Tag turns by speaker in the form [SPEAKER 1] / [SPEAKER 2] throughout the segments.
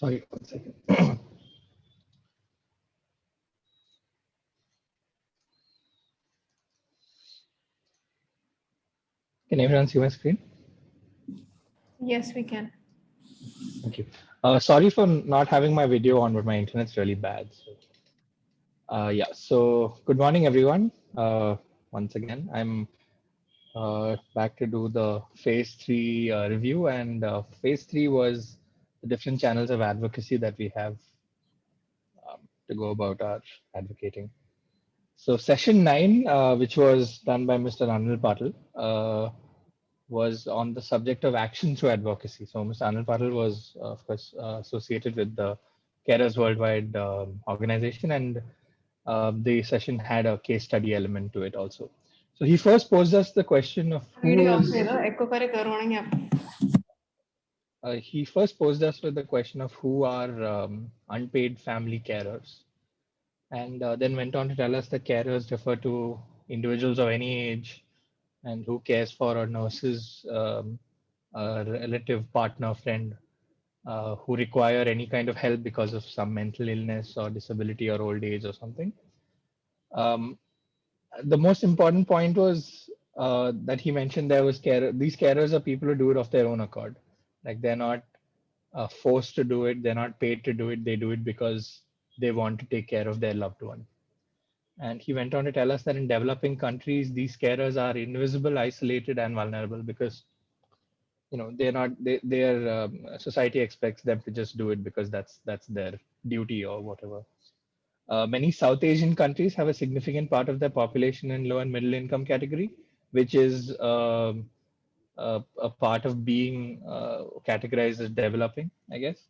[SPEAKER 1] Sorry, 1 second. Can everyone see my screen?
[SPEAKER 2] Yes, we can.
[SPEAKER 1] Thank you. Sorry for not having my video on, but my internet's really bad. Yeah, so good morning, everyone. Once again, I'm back to do the phase 3 review, and phase 3 was the different channels of advocacy that we have to go about our advocating. So session 9, which was done by Mr. Anil Patil, was on the subject of action through advocacy. So Mr. Anil Patil was, of course, associated with the Carers Worldwide organization, and the session had a case study element to it also. So he first posed us the question of he first posed us with the question of who are unpaid family carers, and then went on to tell us that carers refer to individuals of any age and who cares for a nurse's a relative, partner, friend who require any kind of help because of some mental illness or disability or old age or something. The most important point was that he mentioned there was these carers are people who do it of their own accord. Like they're not forced to do it, they're not paid to do it, they do it because they want to take care of their loved one. And he went on to tell us that in developing countries, these carers are invisible, isolated, and vulnerable because they're not their society expects them to just do it because that's their duty or whatever. Many South Asian countries have a significant part of their population in low and middle income category, which is a part of being categorized as developing, I guess,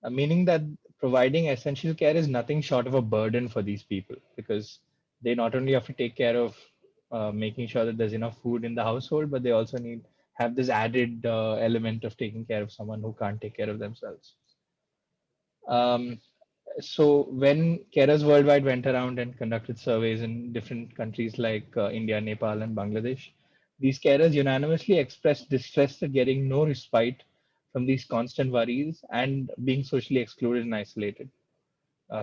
[SPEAKER 1] meaning that providing essential care is nothing short of a burden for these people because they not only have to take care of making sure that there's enough food in the household, but they also have this added element of taking care of someone who can't take care of themselves. So when Carers Worldwide went around and conducted surveys in different countries like India, Nepal, and Bangladesh, these carers unanimously expressed distress at getting no respite from these constant worries and being socially excluded and isolated.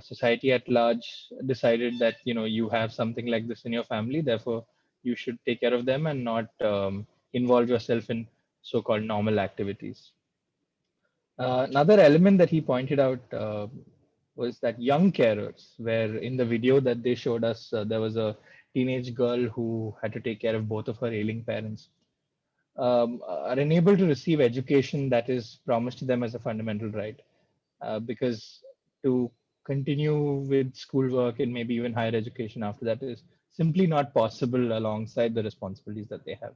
[SPEAKER 1] Society at large decided that you have something like this in your family, therefore you should take care of them and not involve yourself in so-called normal activities. Another element that he pointed out was that young carers, where in the video that they showed us, there was a teenage girl who had to take care of both of her ailing parents, are unable to receive education that is promised to them as a fundamental right. Because to continue with schoolwork and maybe even higher education after that is simply not possible alongside the responsibilities that they have.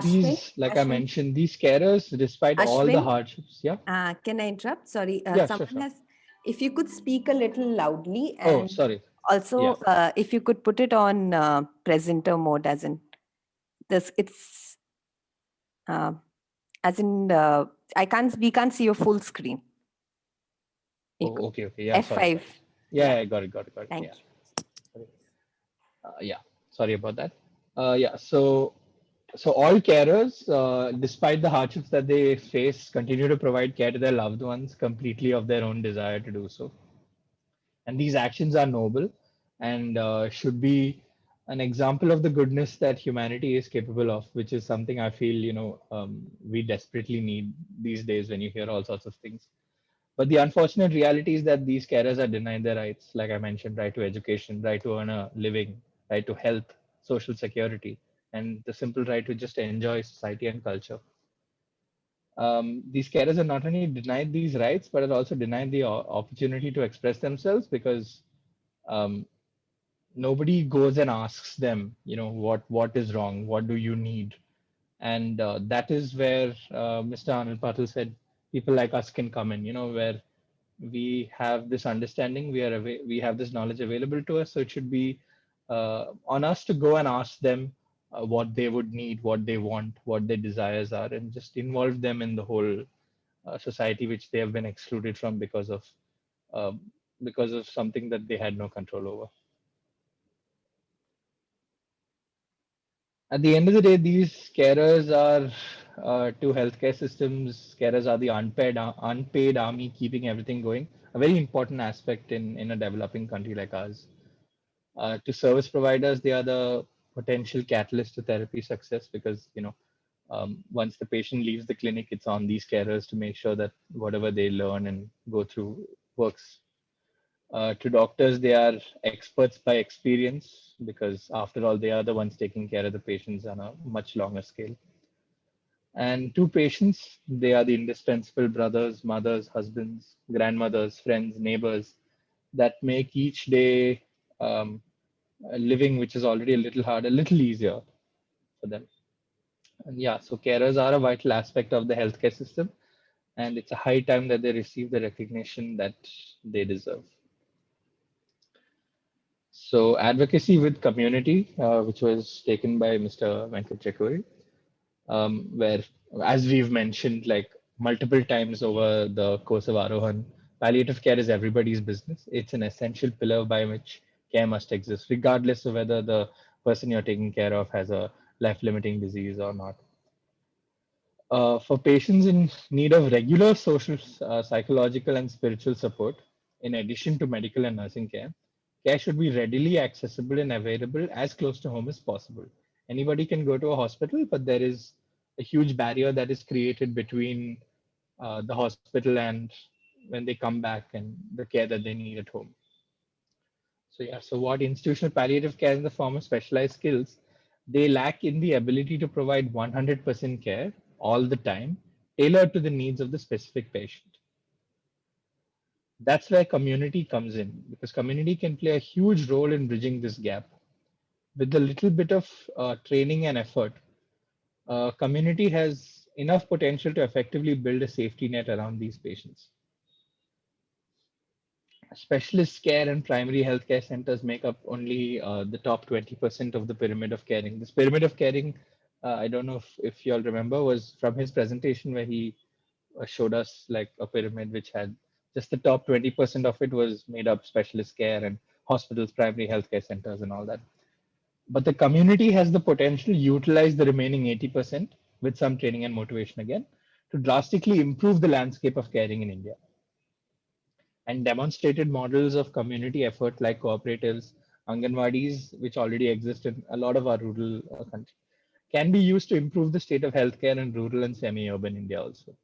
[SPEAKER 1] These, like I mentioned, these carers, despite all the hardships. Yeah.
[SPEAKER 3] Can I interrupt? Sorry.
[SPEAKER 1] Someone
[SPEAKER 3] has, if you could speak a little loudly.
[SPEAKER 1] And sorry.
[SPEAKER 3] Also, if you could put it on presenter mode, as in this, it's as in we can't see your full screen.
[SPEAKER 1] Oh, okay. Yeah.
[SPEAKER 3] F5.
[SPEAKER 1] Sorry. Yeah, I got it.
[SPEAKER 3] Thank
[SPEAKER 1] you. Yeah. Sorry about that. Yeah. So all carers, despite the hardships that they face, continue to provide care to their loved ones completely of their own desire to do so. And these actions are noble and should be an example of the goodness that humanity is capable of, which is something I feel we desperately need these days when you hear all sorts of things. But the unfortunate reality is that these carers are denied their rights, like I mentioned, right to education, right to earn a living, right to health, social security, and the simple right to just enjoy society and culture. These carers are not only denied these rights, but are also denied the opportunity to express themselves because nobody goes and asks them, what is wrong, what do you need, and that is where Mr. Anil Patil said people like us can come in, where we have this understanding, we have this knowledge available to us, so it should be on us to go and ask them what they would need, what they want, what their desires are, and just involve them in the whole society which they have been excluded from because of something that they had no control over. At the end of the day, these carers are to healthcare systems, carers are the unpaid army keeping everything going. A very important aspect in a developing country like ours. To service providers, they are the potential catalyst to therapy success because once the patient leaves the clinic, it's on these carers to make sure that whatever they learn and go through works. To doctors, they are experts by experience because, after all, they are the ones taking care of the patients on a much longer scale. And to patients, they are the indispensable brothers, mothers, husbands, grandmothers, friends, neighbors that make each day living, which is already a little hard, a little easier for them. And yeah, so carers are a vital aspect of the healthcare system, and it's a high time that they receive the recognition that they deserve. So, advocacy with community, which was taken by Mr. Venkat Chakuri, where, as we've mentioned, like multiple times over the course of Aarohan, palliative care is everybody's business. It's an essential pillar by which care must exist, regardless of whether the person you're taking care of has a life-limiting disease or not. For patients in need of regular social, psychological, and spiritual support, in addition to medical and nursing care, care should be readily accessible and available as close to home as possible. Anybody can go to a hospital, but there is a huge barrier that is created between the hospital and when they come back and the care that they need at home. So yeah, so what institutional palliative care in the form of specialized skills, they lack in the ability to provide 100% care all the time, tailored to the needs of the specific patient. That's where community comes in, because community can play a huge role in bridging this gap. With a little bit of training and effort, community has enough potential to effectively build a safety net around these patients. Specialist care and primary healthcare centers make up only the top 20% of the pyramid of caring. This pyramid of caring, I don't know if you all remember, was from his presentation where he showed us like a pyramid which had just the top 20% of it was made up specialist care and hospitals, primary healthcare centers, and all that. But the community has the potential to utilize the remaining 80% with some training and motivation again to drastically improve the landscape of caring in India. And demonstrated models of community effort like cooperatives, Anganwadis, which already exist in a lot of our rural countries, can be used to improve the state of healthcare in rural and semi-urban India also.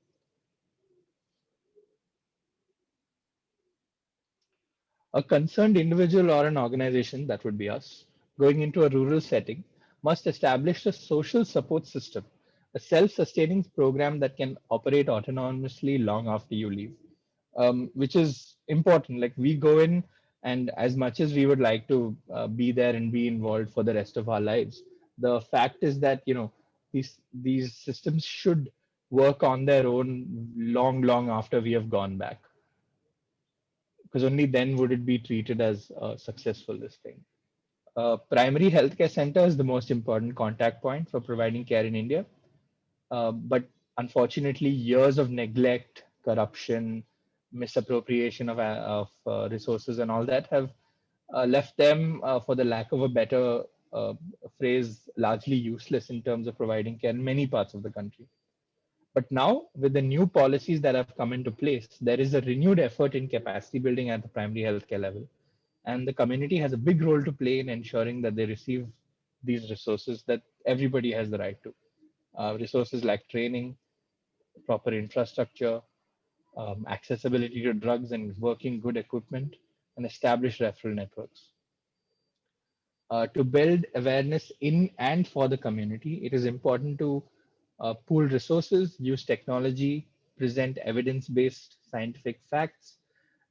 [SPEAKER 1] A concerned individual or an organization, that would be us, going into a rural setting, must establish a social support system, a self-sustaining program that can operate autonomously long after you leave, which is important. Like we go in, and as much as we would like to be there and be involved for the rest of our lives, the fact is that these systems should work on their own long after we have gone back, because only then would it be treated as successful, this thing. Primary healthcare center is the most important contact point for providing care in India. But unfortunately, years of neglect, corruption, misappropriation of resources, and all that have left them, for the lack of a better uh, phrase, largely useless in terms of providing care in many parts of the country. But now, with the new policies that have come into place, there is a renewed effort in capacity building at the primary healthcare level. And the community has a big role to play in ensuring that they receive these resources that everybody has the right to. Resources like training, proper infrastructure, accessibility to drugs and working good equipment, and established referral networks. To build awareness in and for the community, it is important to pool resources, use technology, present evidence based scientific facts,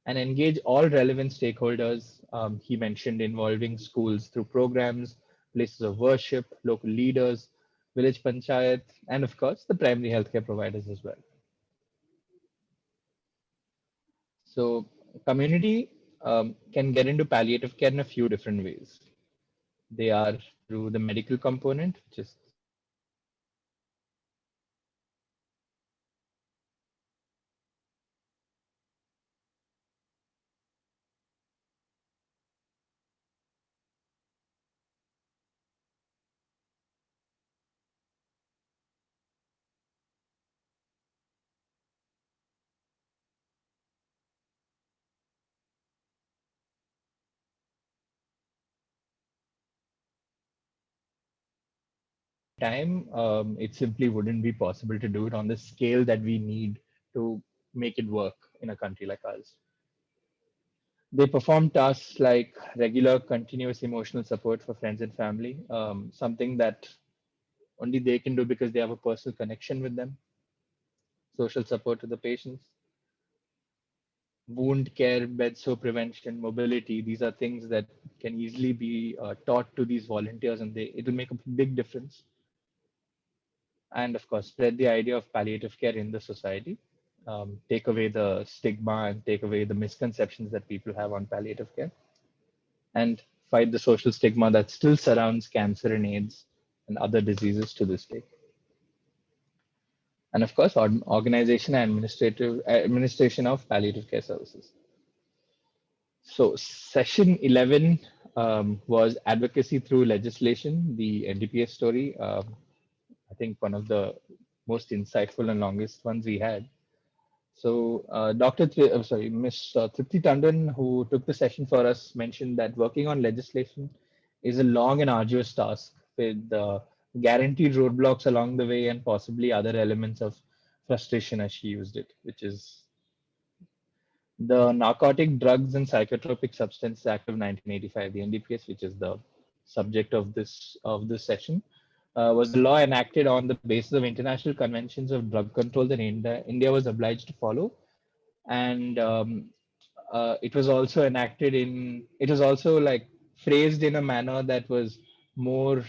[SPEAKER 1] and engage all relevant stakeholders. He mentioned involving schools through programs, places of worship, local leaders, village panchayat, and of course, the primary healthcare providers as well. So, community can get into palliative care in a few different ways. They are through the medical component, which is time, it simply wouldn't be possible to do it on the scale that we need to make it work in a country like ours. They perform tasks like regular, continuous emotional support for friends and family, something that only they can do because they have a personal connection with them, social support to the patients, wound care, bed sore prevention, mobility. These are things that can easily be taught to these volunteers, and it will make a big difference. And of course, spread the idea of palliative care in the society, take away the stigma and take away the misconceptions that people have on palliative care, and fight the social stigma that still surrounds cancer and AIDS and other diseases to this day. And of course, organization and administration of palliative care services. So session 11 was advocacy through legislation, the NDPS story. I think one of the most insightful and longest ones we had. So Miss Tripti Tandon, who took the session for us, mentioned that working on legislation is a long and arduous task with guaranteed roadblocks along the way and possibly other elements of frustration, as she used it, which is the Narcotic Drugs and Psychotropic Substances Act of 1985, the NDPS, which is the subject of this session, was a law enacted on the basis of international conventions of drug control that India was obliged to follow, and it was also enacted in. It was also like phrased in a manner that was more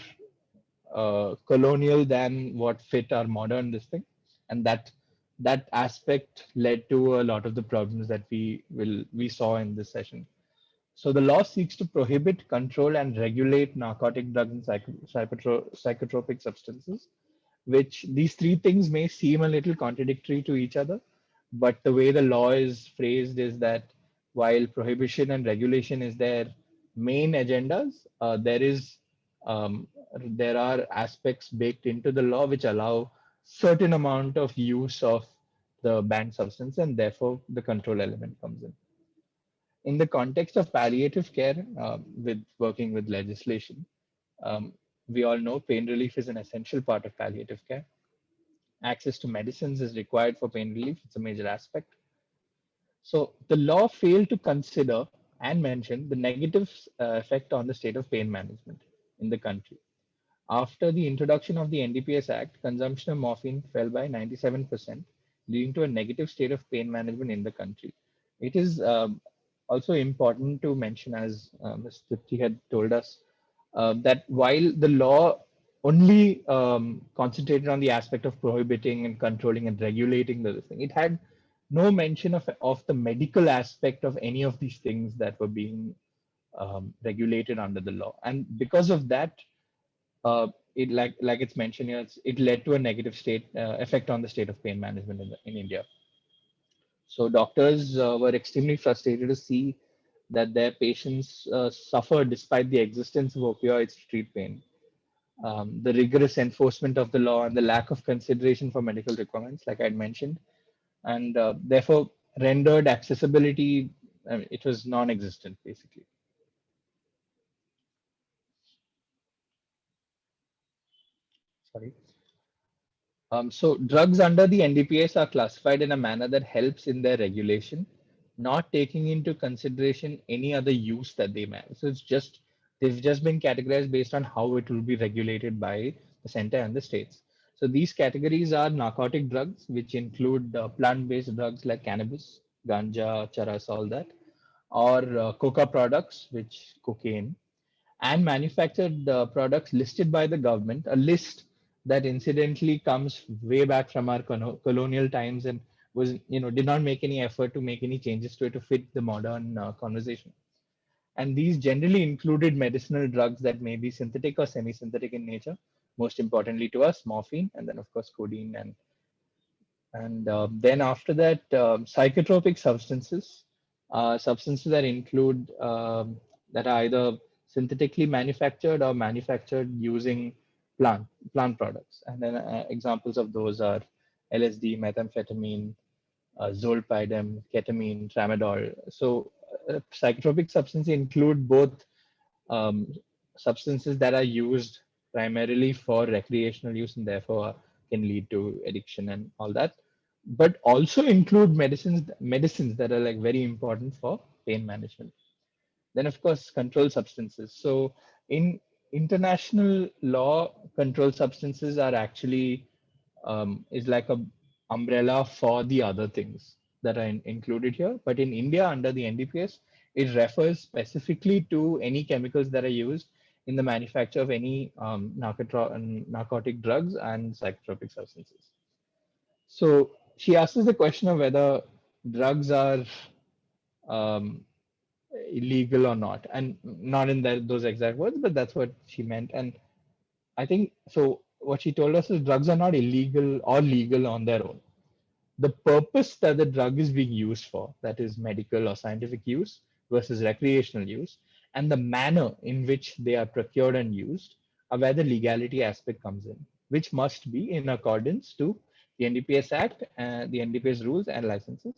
[SPEAKER 1] colonial than what fit our modern this thing, and that aspect led to a lot of the problems that we saw in this session. So the law seeks to prohibit, control, and regulate narcotic drugs and psychotropic substances, which these three things may seem a little contradictory to each other, but the way the law is phrased is that while prohibition and regulation is their main agendas, um, there are aspects baked into the law which allow certain amount of use of the banned substance, and therefore the control element comes in. In the context of palliative care, with working with legislation, um, we all know pain relief is an essential part of palliative care. Access to medicines is required for pain relief. It's a major aspect. So the law failed to consider and mention the negative effect on the state of pain management in the country. After the introduction of the NDPS Act, consumption of morphine fell by 97%, leading to a negative state of pain management in the country. It is also important to mention, as Ms. Tripti had told us, that while the law only concentrated on the aspect of prohibiting and controlling and regulating the thing, it had no mention of the medical aspect of any of these things that were being regulated under the law. And because of that, it like it's mentioned here, it led to a negative state effect on the state of pain management in India. So doctors were extremely frustrated to see that their patients suffered despite the existence of opioids to treat pain. The rigorous enforcement of the law and the lack of consideration for medical requirements, like I mentioned, and therefore rendered accessibility, I mean, it was non-existent basically. Sorry. So drugs under the NDPS are classified in a manner that helps in their regulation, not taking into consideration any other use that they may have. So they've just been categorized based on how it will be regulated by the center and the states. So these categories are narcotic drugs, which include plant-based drugs like cannabis, ganja, charas, all that, or coca products, which cocaine, and manufactured products listed by the government, a list that incidentally comes way back from our colonial times and was, did not make any effort to make any changes to it to fit the modern conversation. And these generally included medicinal drugs that may be synthetic or semi-synthetic in nature, most importantly to us, morphine, and then of course codeine and then after that, psychotropic substances, substances that include that are either synthetically manufactured or manufactured using plant products. And then examples of those are LSD, methamphetamine, zolpidem, ketamine, tramadol. So psychotropic substances include both um, substances that are used primarily for recreational use and therefore can lead to addiction and all that, but also include medicines that are like very important for pain management. Then of course controlled substances. So in international law, controlled substances are actually is like a umbrella for the other things that are included here. But in India, under the NDPS, it refers specifically to any chemicals that are used in the manufacture of any narcotic drugs and psychotropic substances. So she asks us the question of whether drugs are um, illegal or not, and not in those exact words, but that's what she meant. And I think so. What she told us is drugs are not illegal or legal on their own. The purpose that the drug is being used for, that is medical or scientific use versus recreational use, and the manner in which they are procured and used are where the legality aspect comes in, which must be in accordance to the NDPS Act, the NDPS rules and licenses.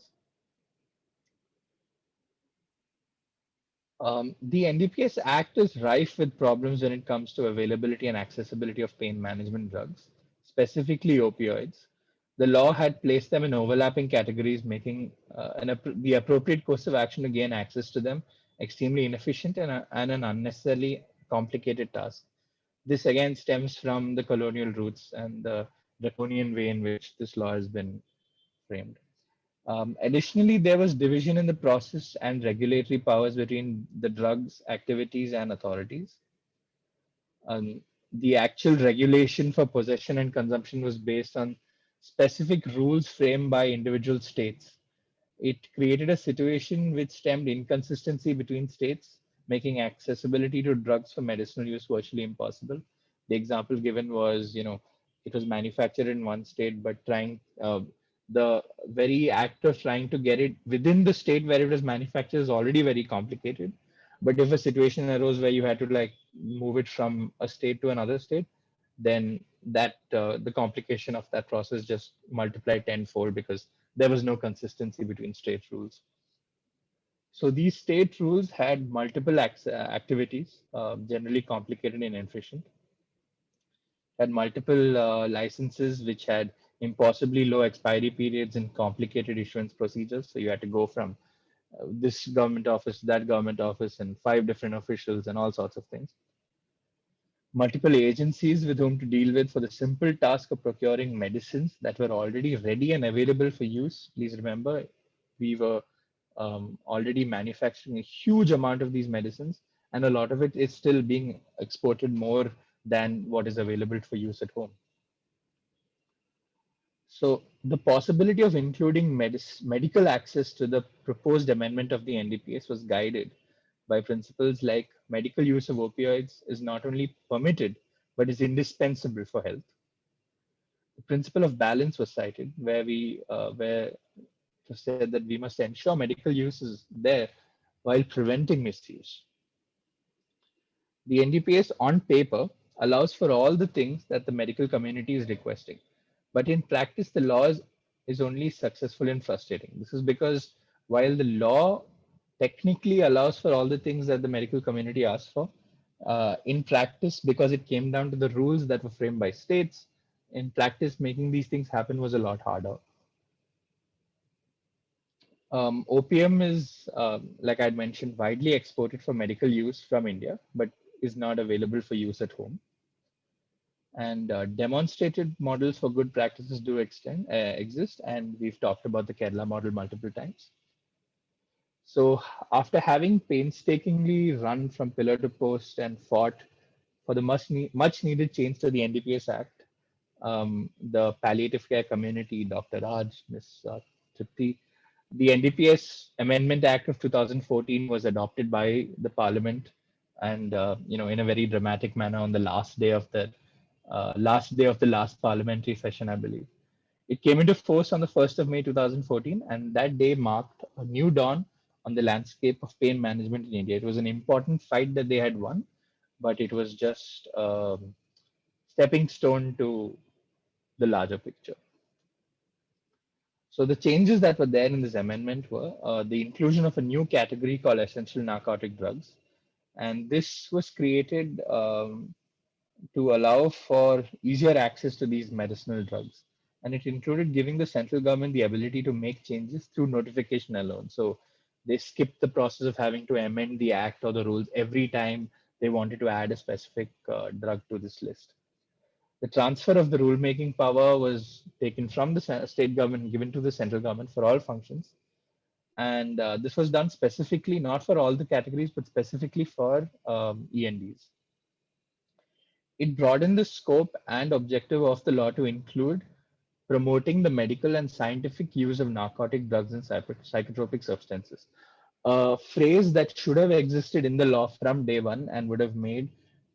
[SPEAKER 1] The NDPS Act is rife with problems when it comes to availability and accessibility of pain management drugs, specifically opioids. The law had placed them in overlapping categories, making the appropriate course of action to gain access to them extremely inefficient and an unnecessarily complicated task. This again stems from the colonial roots and the draconian way in which this law has been framed. Additionally, there was division in the process and regulatory powers between the drugs activities and authorities. Um, the actual regulation for possession and consumption was based on specific rules framed by individual states. It created a situation which stemmed inconsistency between states, making accessibility to drugs for medicinal use virtually impossible. The example given was, it was manufactured in one state, but the very act of trying to get it within the state where it was manufactured is already very complicated. But if a situation arose where you had to like move it from a state to another state, then the complication of that process just multiplied tenfold because there was no consistency between state rules. So these state rules had multiple activities, generally complicated and inefficient, had multiple licenses which had impossibly low expiry periods and complicated issuance procedures. So you had to go from this government office to that government office and 5 different officials and all sorts of things. Multiple agencies with whom to deal with for the simple task of procuring medicines that were already ready and available for use. Please remember, we were already manufacturing a huge amount of these medicines, and a lot of it is still being exported more than what is available for use at home. So the possibility of including medical access to the proposed amendment of the NDPS was guided by principles like medical use of opioids is not only permitted, but is indispensable for health. The principle of balance was cited, where it was said that we must ensure medical use is there while preventing misuse. The NDPS on paper allows for all the things that the medical community is requesting. But in practice, the law is only successful in frustrating. This is because while the law technically allows for all the things that the medical community asks for, in practice, because it came down to the rules that were framed by states, in practice, making these things happen was a lot harder. Opium is, like I'd mentioned, widely exported for medical use from India, but is not available for use at home. And demonstrated models for good practices do exist, and we've talked about the Kerala model multiple times. So after having painstakingly run from pillar to post and fought for the much needed change to the NDPS Act, the palliative care community, Dr. Raj, Ms. Tripti, the NDPS Amendment Act of 2014 was adopted by the Parliament, and in a very dramatic manner on the last day of the last parliamentary session, I believe. It came into force on the 1st of May 2014, and that day marked a new dawn on the landscape of pain management in India. It was an important fight that they had won, but it was just stepping stone to the larger picture. So the changes that were there in this amendment were the inclusion of a new category called essential narcotic drugs. And this was created to allow for easier access to these medicinal drugs. And it included giving the central government the ability to make changes through notification alone. So they skipped the process of having to amend the act or the rules every time they wanted to add a specific drug to this list. The transfer of the rulemaking power was taken from the state government and given to the central government for all functions. And this was done specifically, not for all the categories, but specifically for ENDs. It broadened the scope and objective of the law to include promoting the medical and scientific use of narcotic drugs and psychotropic substances. A phrase that should have existed in the law from day one and would have made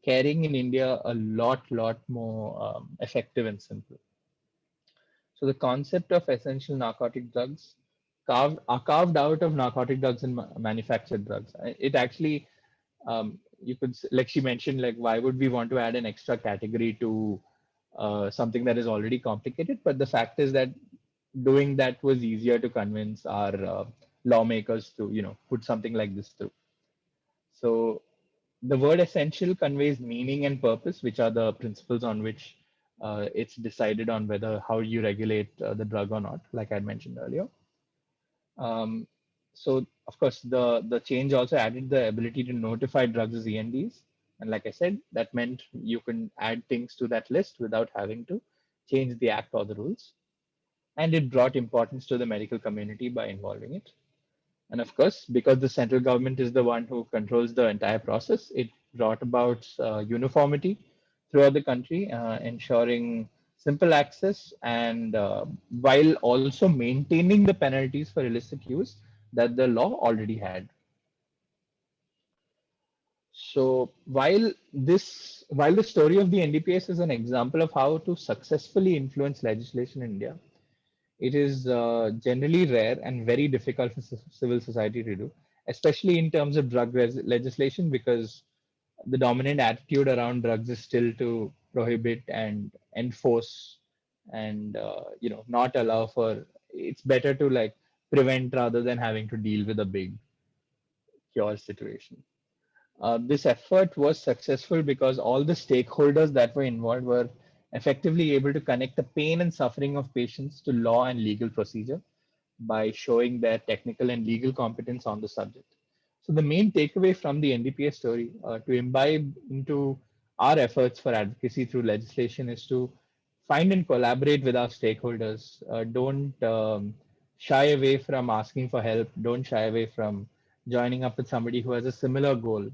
[SPEAKER 1] carrying in India a lot more effective and simple. So the concept of essential narcotic drugs are carved out of narcotic drugs and manufactured drugs. It actually, you could, like she mentioned, like why would we want to add an extra category to something that is already complicated? But the fact is that doing that was easier to convince our lawmakers to, put something like this through. So the word essential conveys meaning and purpose, which are the principles on which it's decided on whether how you regulate the drug or not, like I mentioned earlier. So of course, the change also added the ability to notify drugs as ENDs. And like I said, that meant you can add things to that list without having to change the act or the rules. And it brought importance to the medical community by involving it. And of course, because the central government is the one who controls the entire process, it brought about uniformity throughout the country, ensuring simple access and while also maintaining the penalties for illicit use that the law already had. So while the story of the NDPS is an example of how to successfully influence legislation in India, it is generally rare and very difficult for civil society to do, especially in terms of drug legislation, because the dominant attitude around drugs is still to prohibit and enforce and not allow for. It's better to like prevent rather than having to deal with a big cure situation. This effort was successful because all the stakeholders that were involved were effectively able to connect the pain and suffering of patients to law and legal procedure by showing their technical and legal competence on the subject. So the main takeaway from the NDPS story to imbibe into our efforts for advocacy through legislation is to find and collaborate with our stakeholders. Don't shy away from asking for help. Don't shy away from joining up with somebody who has a similar goal.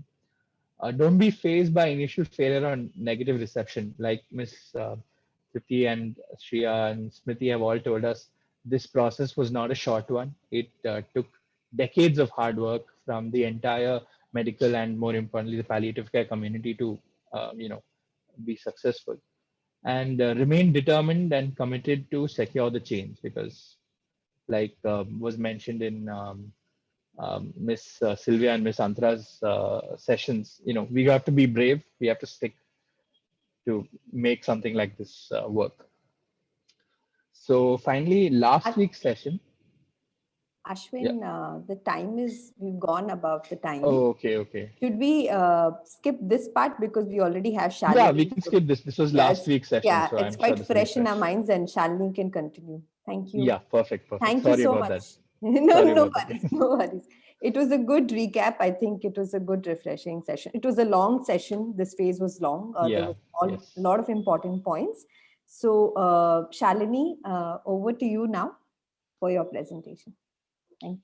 [SPEAKER 1] Don't be phased by initial failure or negative reception. Like Miss Priti and Shriya and Smriti have all told us, this process was not a short one. It took decades of hard work from the entire medical and, more importantly, the palliative care community to, be successful. And remain determined and committed to secure the change, because, like was mentioned in Miss Sylvia and Miss Antra's sessions, we have to be brave. We have to stick to make something like this work. So finally, last week's session.
[SPEAKER 3] Ashwin, the time is, we've gone above the time.
[SPEAKER 1] Oh, okay.
[SPEAKER 3] Should we skip this part because we already have Shalini?
[SPEAKER 1] Yeah, we can skip this. This was last week's session.
[SPEAKER 3] Yeah,
[SPEAKER 1] so
[SPEAKER 3] it's
[SPEAKER 1] I'm
[SPEAKER 3] quite
[SPEAKER 1] sure
[SPEAKER 3] fresh in our minds, and Shalini can continue. Thank you.
[SPEAKER 1] Yeah, perfect.
[SPEAKER 3] Thank
[SPEAKER 1] Sorry
[SPEAKER 3] you so
[SPEAKER 1] about
[SPEAKER 3] much.
[SPEAKER 1] that.
[SPEAKER 3] No worries. It was a good recap. I think it was a good, refreshing session. It was a long session. This phase was long. There was a lot of important points. So, Shalini, over to you now for your presentation. Thank you.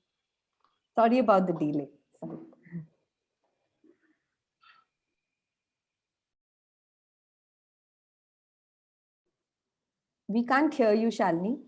[SPEAKER 3] Sorry about the delay. Sorry. We can't hear you, Shalini.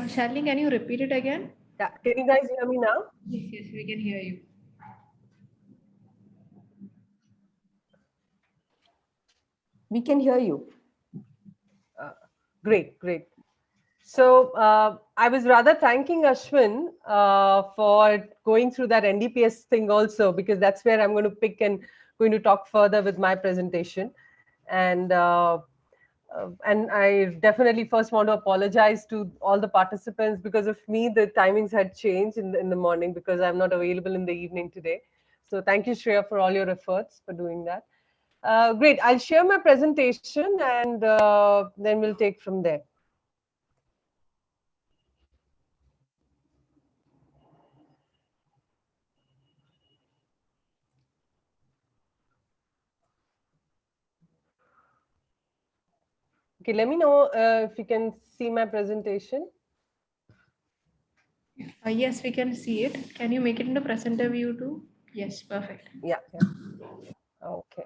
[SPEAKER 2] Shalini, can you repeat it again?
[SPEAKER 4] Yeah, can you guys hear me now?
[SPEAKER 2] Yes, we can hear you.
[SPEAKER 3] We can hear you.
[SPEAKER 4] Great. So I was rather thanking Ashwin for going through that NDPS thing also, because that's where I'm going to pick and going to talk further with my presentation. And I definitely first want to apologize to all the participants. Because of me, the timings had changed in the morning, because I'm not available in the evening today. So thank you, Shreya, for all your efforts for doing that. Great. I'll share my presentation, and then we'll take from there. Okay, let me know if you can see my presentation.
[SPEAKER 2] Yes, we can see it. Can you make it into presenter view too? Yes, perfect.
[SPEAKER 4] Yeah. Okay.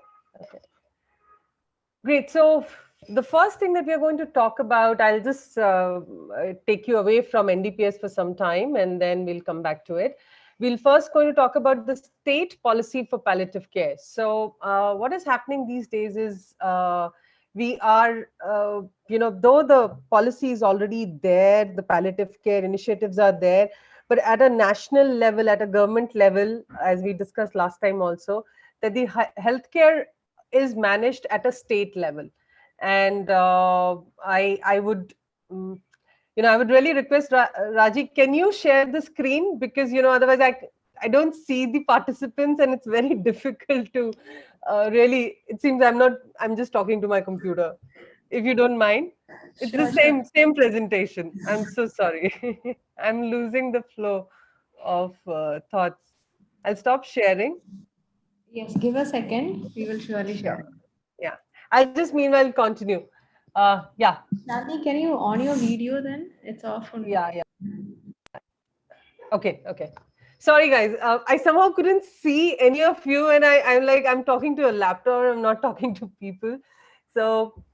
[SPEAKER 4] Great. So the first thing that we are going to talk about, I'll just take you away from NDPS for some time, and then we'll come back to it. We'll first going to talk about the state policy for palliative care. So what is happening these days is we are, though the policy is already there, the palliative care initiatives are there, but at a national level, at a government level, as we discussed last time also, that the healthcare is managed at a state level. And I would I would really request Raji, can you share the screen, because otherwise I don't see the participants, and it's very difficult to really, it seems I'm just talking to my computer, if you don't mind. It's
[SPEAKER 2] Sure,
[SPEAKER 4] the same presentation. I'm so sorry. I'm losing the flow of thoughts. I'll stop sharing.
[SPEAKER 2] Yes, give a second. We will surely share.
[SPEAKER 4] Yeah, I'll just meanwhile continue. Yeah.
[SPEAKER 2] Shalini, can you on your video then? It's off only.
[SPEAKER 4] Yeah. Okay. Sorry, guys. I somehow couldn't see any of you, and I'm like, I'm talking to a laptop. I'm not talking to people. So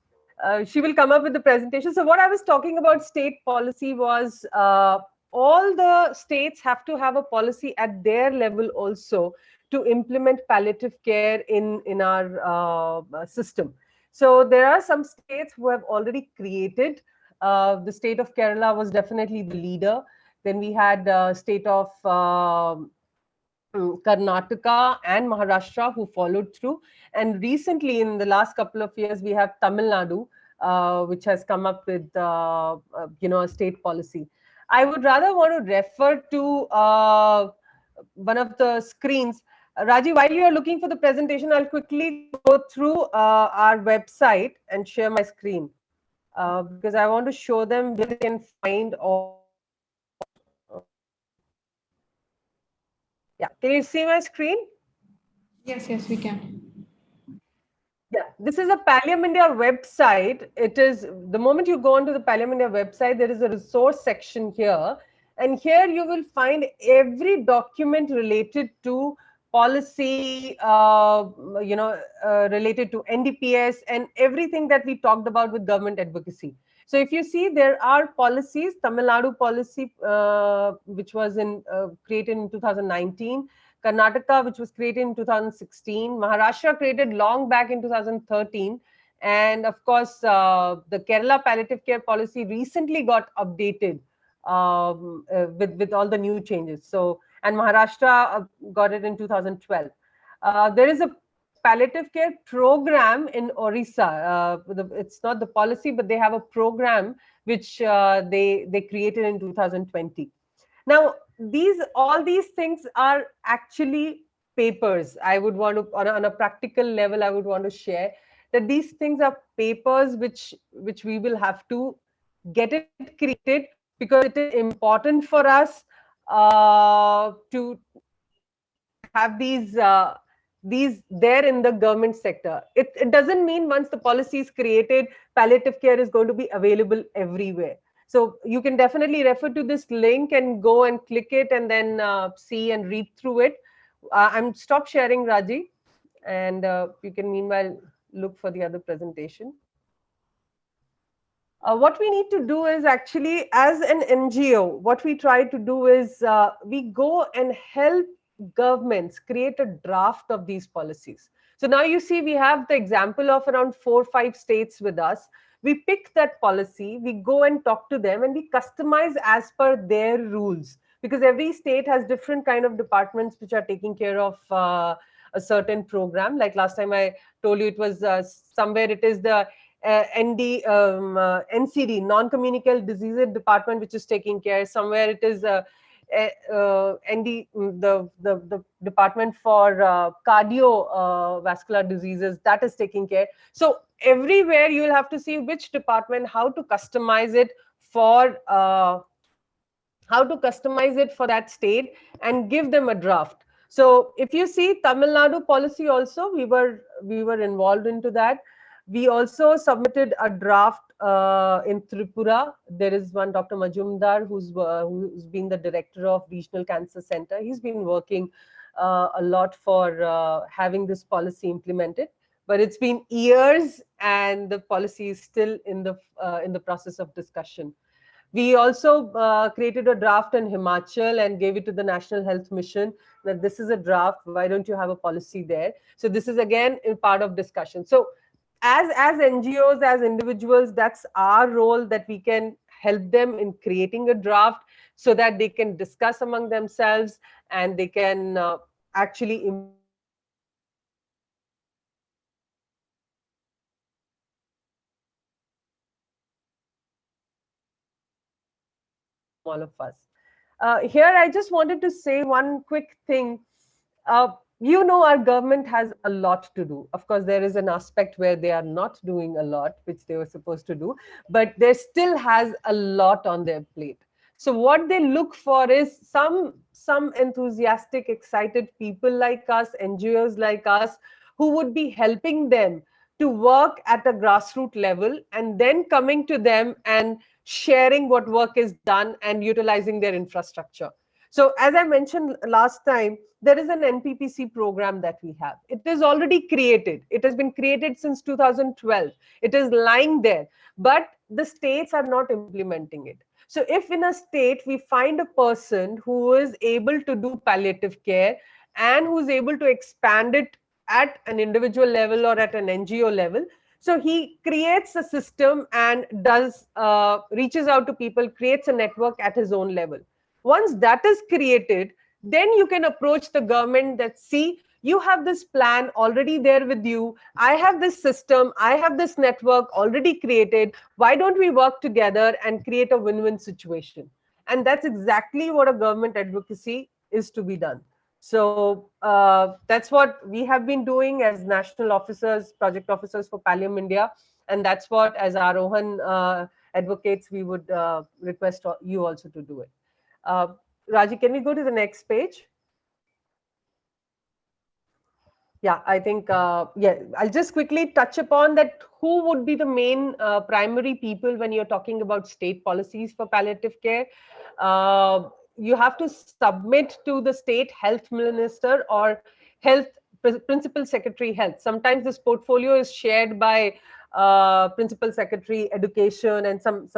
[SPEAKER 4] she will come up with the presentation. So what I was talking about state policy was all the states have to have a policy at their level also to implement palliative care in our system. So there are some states who have already created. The state of Kerala was definitely the leader. Then we had state of Karnataka and Maharashtra who followed through. And recently, in the last couple of years, we have Tamil Nadu, which has come up with a state policy. I would rather want to refer to one of the screens. Raji, while you are looking for the presentation, I'll quickly go through our website and share my screen, because I want to show them where they can find all. Yeah, can you see my screen?
[SPEAKER 2] Yes, we can.
[SPEAKER 4] Yeah, this is a Pallium India website. It is, the moment you go onto the Pallium India website, there is a resource section here. And here you will find every document related to policy, related to NDPS, and everything that we talked about with government advocacy. So if you see, there are policies, Tamil Nadu policy, which was created in 2019, Karnataka, which was created in 2016, Maharashtra created long back in 2013, and of course, the Kerala palliative care policy recently got updated with all the new changes. So, and Maharashtra got it in 2012. There is a palliative care program in Orissa. It's not the policy, but they have a program which they created in 2020. Now, all these things are actually papers. I would want to, on a practical level, I would want to share that these things are papers which we will have to get it created, because it is important for us to have these there in the government sector. It doesn't mean once the policy is created, palliative care is going to be available everywhere. So you can definitely refer to this link and go and click it, and then see and read through it. I'm stop sharing, Raji, and you can meanwhile look for the other presentation. What we need to do is actually, as an NGO, what we try to do is we go and help governments create a draft of these policies. So now you see we have the example of around 4 or 5 states with us. We pick that policy, we go and talk to them, and we customize as per their rules, because every state has different kind of departments which are taking care of a certain program. Like last time I told you, it was somewhere it is the NCD, non-communicable diseases department, which is taking care. Somewhere it is ND, the department for cardiovascular diseases, that is taking care. So everywhere you will have to see which department, how to customize it for that state and give them a draft. So if you see Tamil Nadu policy also, we were involved into that. We also submitted a draft in Tripura. There is one Dr. Majumdar who's been the director of Regional Cancer Center. He's been working a lot for having this policy implemented. But it's been years, and the policy is still in the process of discussion. We also created a draft in Himachal and gave it to the National Health Mission that this is a draft. Why don't you have a policy there? So this is again in part of discussion. So as NGOs, as individuals, that's our role, that we can help them in creating a draft so that they can discuss among themselves and they can actually all of us. Here, I just wanted to say one quick thing. You know, our government has a lot to do. Of course, there is an aspect where they are not doing a lot, which they were supposed to do, but there still has a lot on their plate. So what they look for is some enthusiastic, excited people like us, NGOs like us, who would be helping them to work at a grassroots level and then coming to them and sharing what work is done and utilizing their infrastructure. So as I mentioned last time, there is an NPPC program that we have. It is already created. It has been created since 2012. It is lying there, but the states are not implementing it. So if in a state we find a person who is able to do palliative care and who is able to expand it at an individual level or at an NGO level, so he creates a system and does reaches out to people, creates a network at his own level. Once that is created, then you can approach the government that, see, you have this plan already there with you. I have this system. I have this network already created. Why don't we work together and create a win-win situation? And that's exactly what a government advocacy is to be done. So that's what we have been doing as national officers, project officers for Pallium India. And that's what, as Aarohan advocates, we would request you also to do it. Raji, can we go to the next page? Yeah, I think, yeah, I'll just quickly touch upon that. Who would be the main primary people when you're talking about state policies for palliative care? You have to submit to the state health minister or health principal secretary health. Sometimes this portfolio is shared by principal secretary education, and some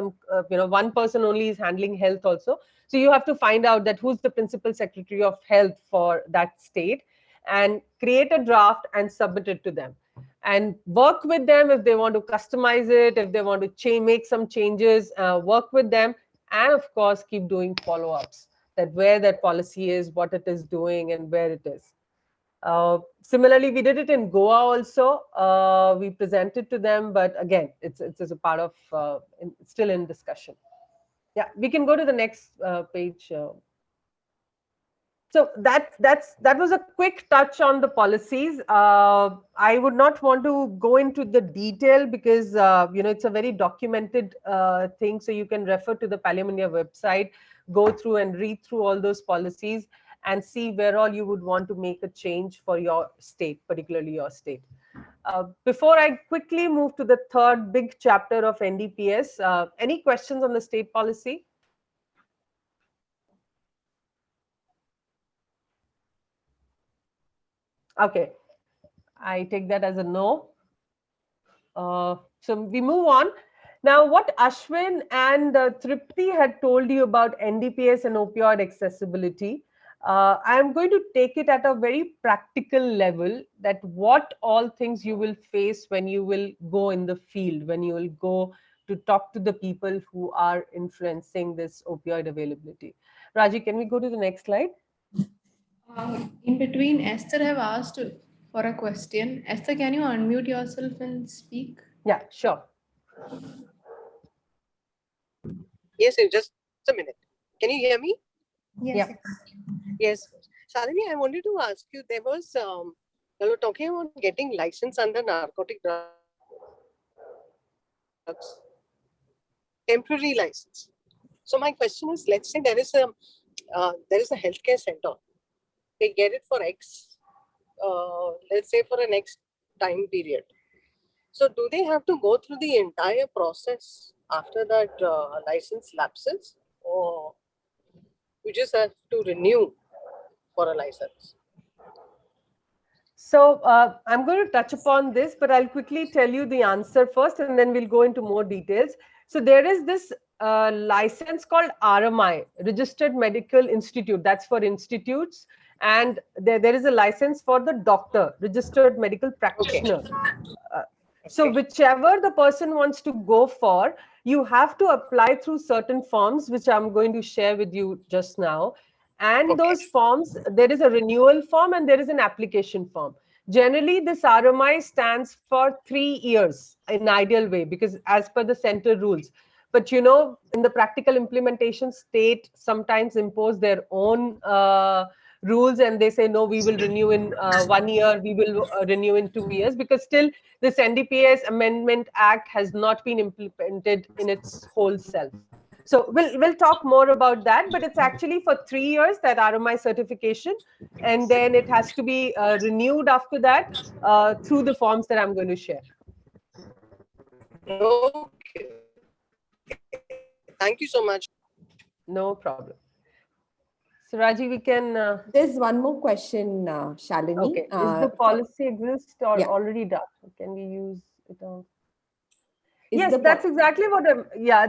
[SPEAKER 4] one person only is handling health also. So you have to find out that who's the principal secretary of health for that state and create a draft and submit it to them and work with them if they want to customize it, if they want to make some changes, work with them, and of course keep doing follow-ups, that where that policy is, what it is doing, and where it is. Similarly, we did it in Goa also. We presented to them, but again, it's a part of it's still in discussion. Yeah, we can go to the next page. So that was a quick touch on the policies. I would not want to go into the detail because it's a very documented thing. So you can refer to the Pallium India website, go through and read through all those policies and see where all you would want to make a change for your state, particularly your state. Before I quickly move to the third big chapter of NDPS, any questions on the state policy? Okay, I take that as a no. So we move on. Now, what Ashwin and Tripti had told you about NDPS and opioid accessibility, I am going to take it at a very practical level, that what all things you will face when you will go in the field, when you will go to talk to the people who are influencing this opioid availability. Raji, can we go to the next slide?
[SPEAKER 2] In between, Esther have asked for a question. Esther, can you unmute yourself and speak?
[SPEAKER 4] Yeah, sure.
[SPEAKER 5] Yes, just a minute. Can you hear me?
[SPEAKER 2] Yes.
[SPEAKER 4] Yeah.
[SPEAKER 5] Yes. Shalini, I wanted to ask you, there was, you were talking about getting license under narcotic drugs, temporary license. So my question is, let's say there is a healthcare center. They get it for X, let's say for an X time period. So do they have to go through the entire process after that license lapses, or you just have to renew for a license?
[SPEAKER 4] So I'm going to touch upon this, but I'll quickly tell you the answer first, and then we'll go into more details. So there is this license called RMI, Registered Medical Institute. That's for institutes. And there is a license for the doctor, Registered Medical Practitioner. Okay. So whichever the person wants to go for, you have to apply through certain forms, which I'm going to share with you just now. And those forms, there is a renewal form and there is an application form. Generally, this RMI stands for 3 years in ideal way, because as per the center rules. But you know, in the practical implementation, state sometimes impose their own rules, and they say, no, we will renew in 1 year, we will renew in 2 years, because still this NDPS Amendment Act has not been implemented in its whole self. So we'll talk more about that, but it's actually for 3 years, that RMI certification, and then it has to be renewed after that through the forms that I'm going to share.
[SPEAKER 5] Okay. Thank you so much.
[SPEAKER 4] No problem. So Raji, we can...
[SPEAKER 3] There's one more question, Shalini.
[SPEAKER 4] Okay. Is the policy exist or already done? Can we use it on? Yes, that's exactly what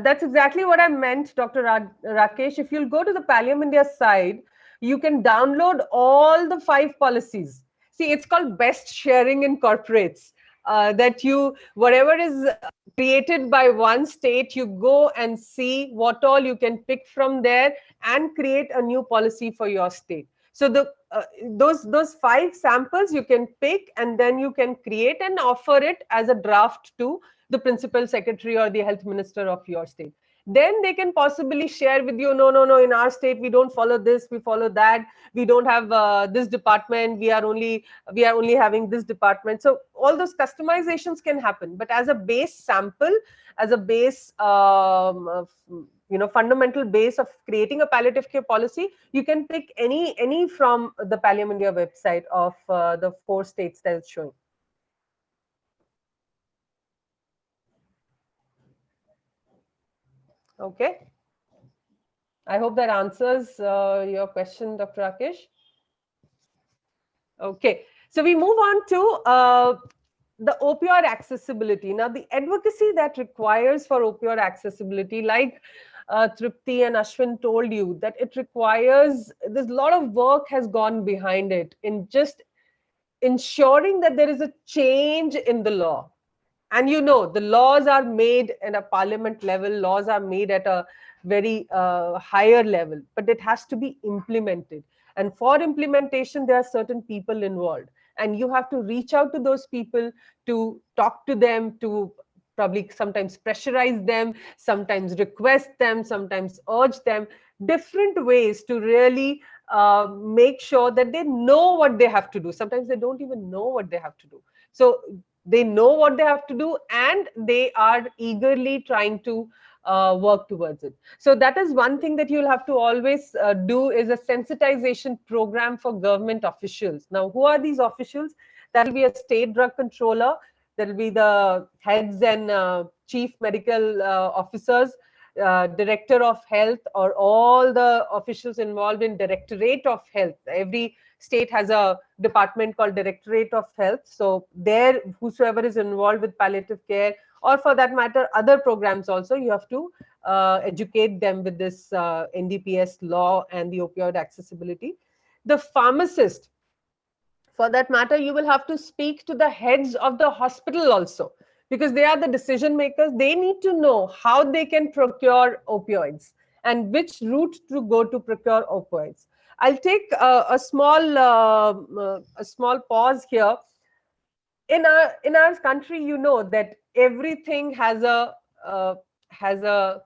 [SPEAKER 4] that's exactly what I meant, Dr. Rakesh. If you'll go to the Palliative India side, you can download all the 5 policies. See, it's called best sharing in corporates. That you, whatever is created by one state, you go and see what all you can pick from there and create a new policy for your state. So the those 5 samples you can pick, and then you can create and offer it as a draft to the principal secretary or the health minister of your state. Then they can possibly share with you, no, in our state we don't follow this, we follow that, we don't have this department, we are only having this department. So all those customizations can happen, but as a base sample, as a base fundamental base of creating a palliative care policy, you can pick any from the Palliative India website of the 4 states that it's showing. Okay. I hope that answers your question, Dr. Rakesh. Okay. So we move on to the opioid accessibility. Now, the advocacy that requires for opioid accessibility, like Tripti and Ashwin told you, that it requires, there's a lot of work has gone behind it in just ensuring that there is a change in the law. And you know, the laws are made at a parliament level, laws are made at a very higher level, but it has to be implemented. And for implementation, there are certain people involved. And you have to reach out to those people, to talk to them, to probably sometimes pressurize them, sometimes request them, sometimes urge them, different ways to really make sure that they know what they have to do. Sometimes they don't even know what they have to do. So they know what they have to do, and they are eagerly trying to work towards it. So that is one thing that you'll have to always do, is a sensitization program for government officials. Now, who are these officials? That will be a state drug controller. There will be the heads and chief medical officers, director of health, or all the officials involved in directorate of health. Every state has a department called Directorate of Health. So there, whosoever is involved with palliative care, or for that matter, other programs also, you have to educate them with this NDPS law and the opioid accessibility. The pharmacist, for that matter, you will have to speak to the heads of the hospital also, because they are the decision makers. They need to know how they can procure opioids. and which route to go to procure opioids. I'll take a small pause here. In our country, you know that everything has a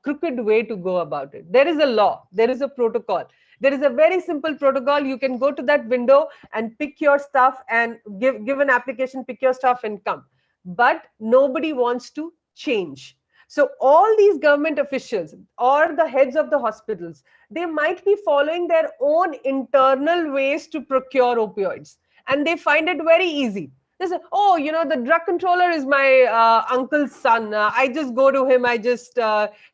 [SPEAKER 4] crooked way to go about it. There is a law, there is a protocol. There is a very simple protocol. You can go to that window and pick your stuff and give an application, pick your stuff and come. But nobody wants to change. So all these government officials or the heads of the hospitals, they might be following their own internal ways to procure opioids, and they find it very easy. They say, oh, you know, the drug controller is my uncle's son. I just go to him. I just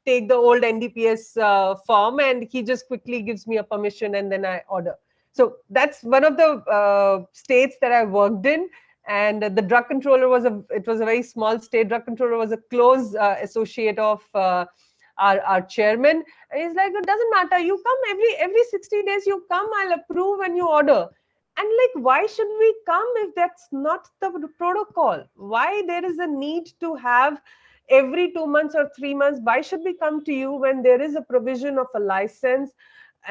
[SPEAKER 4] take the old NDPS form, and he just quickly gives me a permission, and then I order. So that's one of the states that I worked in. And the drug controller was a very small state. Drug controller was a close associate of our chairman. And he's like, it doesn't matter. You come every 60 days, you come, I'll approve and you order. And like, why should we come if that's not the protocol? Why there is a need to have every 2 months or 3 months? Why should we come to you when there is a provision of a license?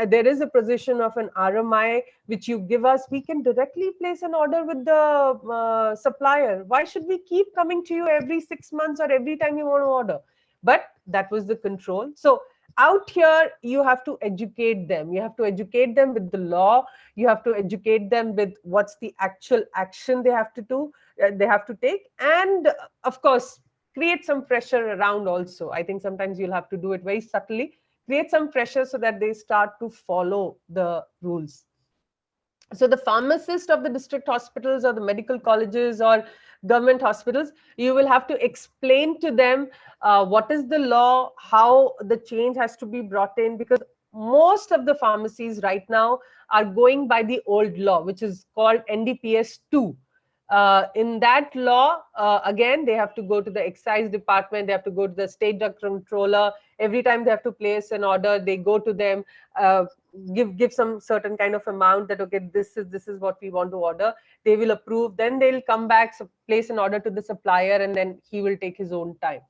[SPEAKER 4] There is a position of an RMI which you give us. We can directly place an order with the supplier. Why should we keep coming to you every 6 months or every time you want to order? But that was the control. So out here, you have to educate them. You have to educate them with the law. You have to educate them with what's the actual action they have to do, they have to take. And of course, create some pressure around also. I think sometimes you'll have to do it very subtly. Create some pressure so that they start to follow the rules. So the pharmacist of the district hospitals or the medical colleges or government hospitals, you will have to explain to them what is the law, how the change has to be brought in, because most of the pharmacies right now are going by the old law, which is called NDPS 2. In that law, again, they have to go to the excise department, they have to go to the state drug controller. Every time they have to place an order, they go to them, give some certain kind of amount that, okay, this is what we want to order. They will approve, then they'll come back, so place an order to the supplier, and then he will take his own time.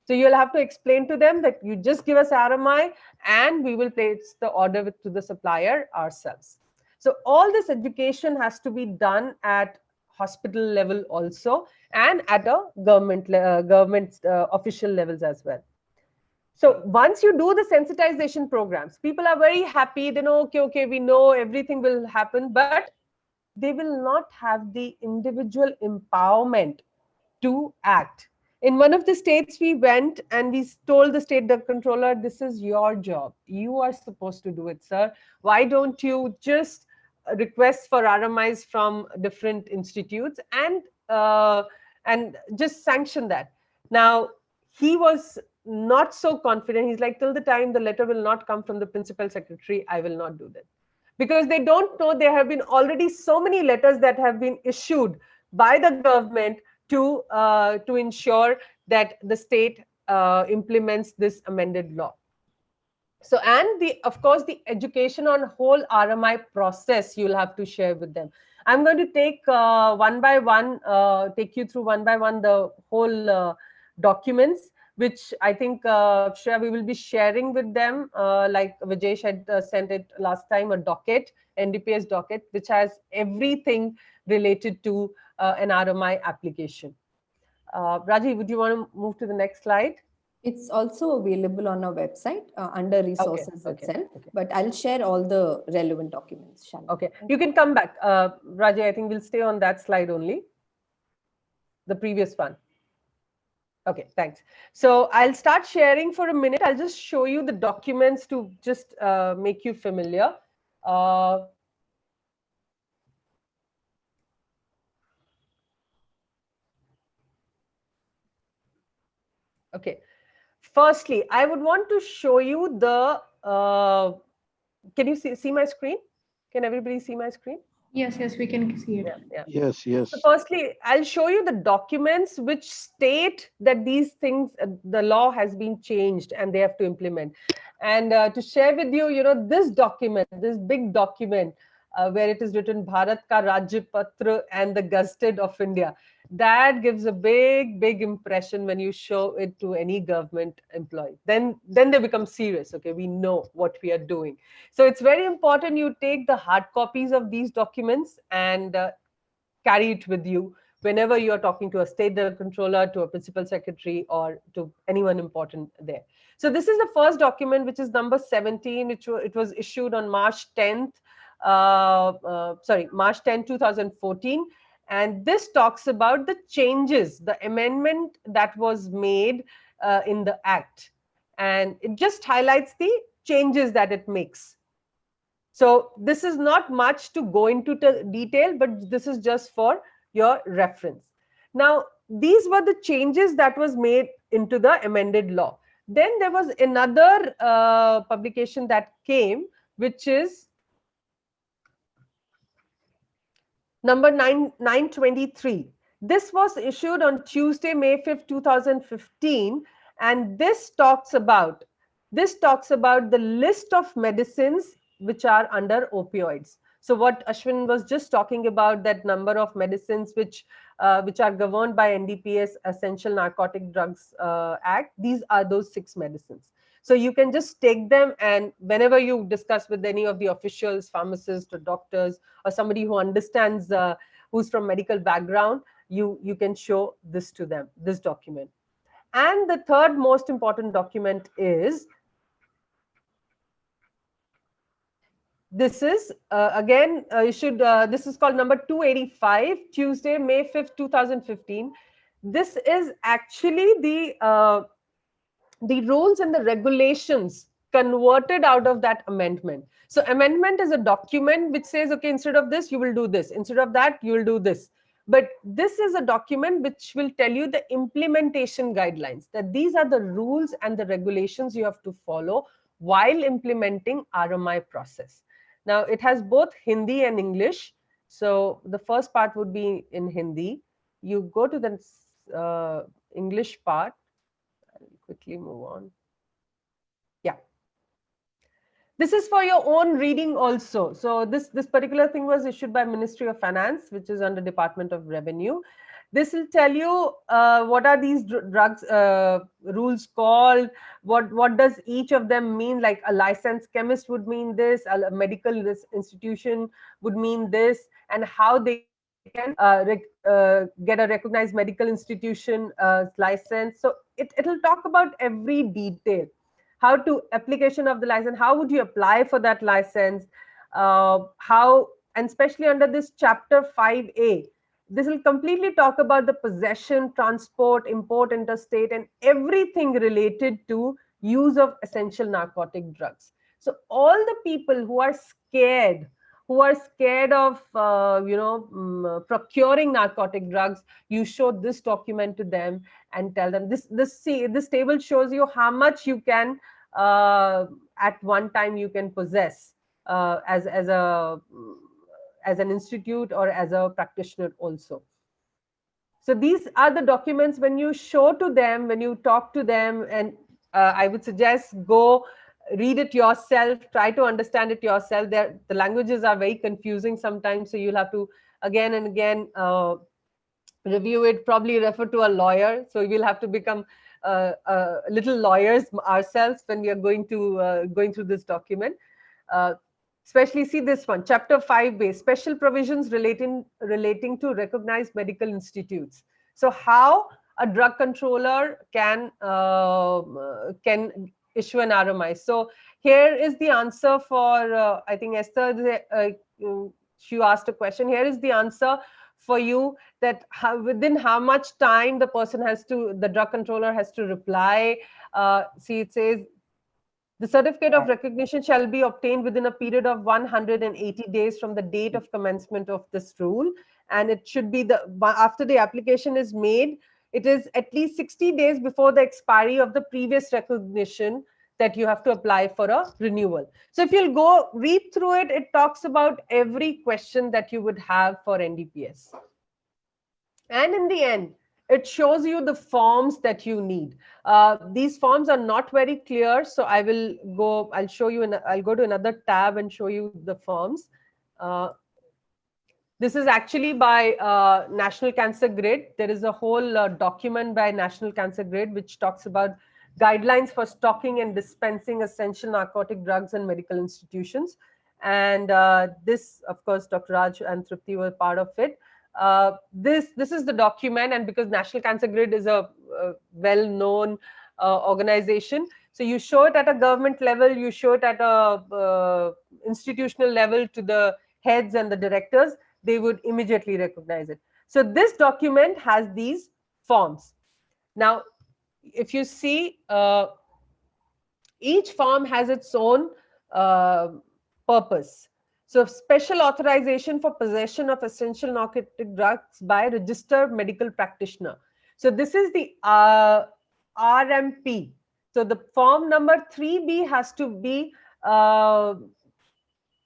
[SPEAKER 4] So you'll have to explain to them that you just give us RMI and we will place the order to the supplier ourselves. So all this education has to be done at hospital level also, and at a government official levels as well. So once you do the sensitization programs, people are very happy. They know, okay, we know everything will happen, but they will not have the individual empowerment to act. In one of the states we went and we told the state drug controller, this is your job. You are supposed to do it, sir. Why don't you just request for RMIs from different institutes and just sanction that? Now, he was not so confident. He's like, till the time the letter will not come from the principal secretary, I will not do that. Because they don't know there have been already so many letters that have been issued by the government to ensure that the state implements this amended law. So, and of course, the education on whole RMI process you'll have to share with them. I'm going to take one by one, take you through one by one the whole documents, which I think, Shreya, we will be sharing with them, like Vijesh had sent it last time, a docket, NDPS docket, which has everything related to an RMI application. Raji, would you want to move to the next slide?
[SPEAKER 3] It's also available on our website under resources itself, but I'll share all the relevant documents.
[SPEAKER 4] Okay, you can come back. Raji, I think we'll stay on that slide only, the previous one. Okay, thanks. So I'll start sharing for a minute. I'll just show you the documents to just make you familiar. Okay. Firstly, I would want to show you the, can you see my screen? Can everybody see my screen?
[SPEAKER 2] Yes, we can see it.
[SPEAKER 6] Yes.
[SPEAKER 4] So firstly, I'll show you the documents which state that these things, the law has been changed and they have to implement. And to share with you, this document, this big document, where it is written Bharat Ka Rajya Patra and the Gazetted of India. That gives a big impression when you show it to any government employee. Then they become serious. Okay, we know what we are doing. So it's very important you take the hard copies of these documents and carry it with you whenever you are talking to a state controller, to a principal secretary, or to anyone important there. So this is the first document, which is number 17, which it was issued on March 10th, March 10, 2014. And this talks about the changes, the amendment that was made in the Act. And it just highlights the changes that it makes. So this is not much to go into detail, but this is just for your reference. Now, these were the changes that was made into the amended law. Then there was another publication that came, which is number 923. This was issued on Tuesday, May 5th, 2015, and this talks about the list of medicines which are under opioids. So what Ashwin was just talking about, that number of medicines which are governed by NDPS, Essential Narcotic Drugs Act, these are those 6 medicines. So you can just take them, and whenever you discuss with any of the officials, pharmacists or doctors, or somebody who understands, who's from medical background, you can show this to them, this document. And the third most important document is, this is again issued, this is called number 285, Tuesday, May 5th, 2015. This is actually the rules and the regulations converted out of that amendment. So amendment is a document which says, okay, instead of this, you will do this. Instead of that, you will do this. But this is a document which will tell you the implementation guidelines, that these are the rules and the regulations you have to follow while implementing RMI process. Now, it has both Hindi and English. So the first part would be in Hindi. You go to the English part. I'll quickly move on. Yeah. This is for your own reading also. So this particular thing was issued by Ministry of Finance, which is under Department of Revenue. This will tell you what are these drugs rules called, what does each of them mean. Like a licensed chemist would mean this, a medical institution would mean this, and how they can get a recognized medical institution license. So it'll talk about every detail. How to application of the license, how would you apply for that license, how, and especially under this chapter 5A, this will completely talk about the possession, transport, import, interstate, and everything related to use of essential narcotic drugs. So all the people who are scared of procuring narcotic drugs, you show this document to them and tell them this table shows you how much you can at one time you can possess as an institute or as a practitioner also. So these are the documents when you show to them, when you talk to them, and I would suggest go read it yourself, try to understand it yourself. The languages are very confusing sometimes, so you'll have to again and again review it, probably refer to a lawyer. So we'll have to become little lawyers ourselves when we are going through this document. Especially see this one, chapter 5B, special provisions relating to recognized medical institutes. So how a drug controller can issue an RMI. So here is the answer for, I think Esther, she asked a question. Here is the answer for you, that within how much time the drug controller has to reply. See, it says, the certificate of recognition shall be obtained within a period of 180 days from the date of commencement of this rule. And it should be after the application is made, it is at least 60 days before the expiry of the previous recognition that you have to apply for a renewal. So if you'll go read through it, it talks about every question that you would have for NDPS. And in the end, it shows you the forms that you need. These forms are not very clear, so I'll show you, I'll go to another tab and show you the forms. This is actually by National Cancer Grid. There is a whole document by National Cancer Grid which talks about guidelines for stocking and dispensing essential narcotic drugs in medical institutions. And this, of course, Dr. Raj and Tripti were part of it. This is the document, and because National Cancer Grid is a well-known organization, so you show it at a government level, you show it at a institutional level to the heads and the directors, they would immediately recognize it. So this document has these forms. Now, if you see, each form has its own purpose. So special authorization for possession of essential narcotic drugs by registered medical practitioner. So this is the RMP. So the form number 3B has to be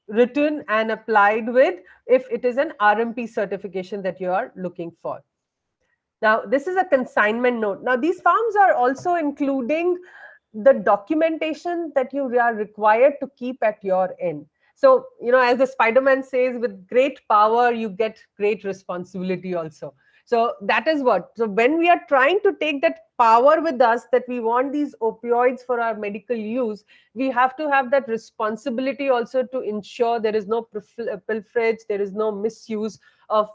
[SPEAKER 4] written and applied with if it is an RMP certification that you are looking for. Now, this is a consignment note. Now, these forms are also including the documentation that you are required to keep at your end. So, you know, as the Spider-Man says, with great power, you get great responsibility also. So that is what. So when we are trying to take that power with us, that we want these opioids for our medical use, we have to have that responsibility also to ensure there is no pilferage, there is no misuse of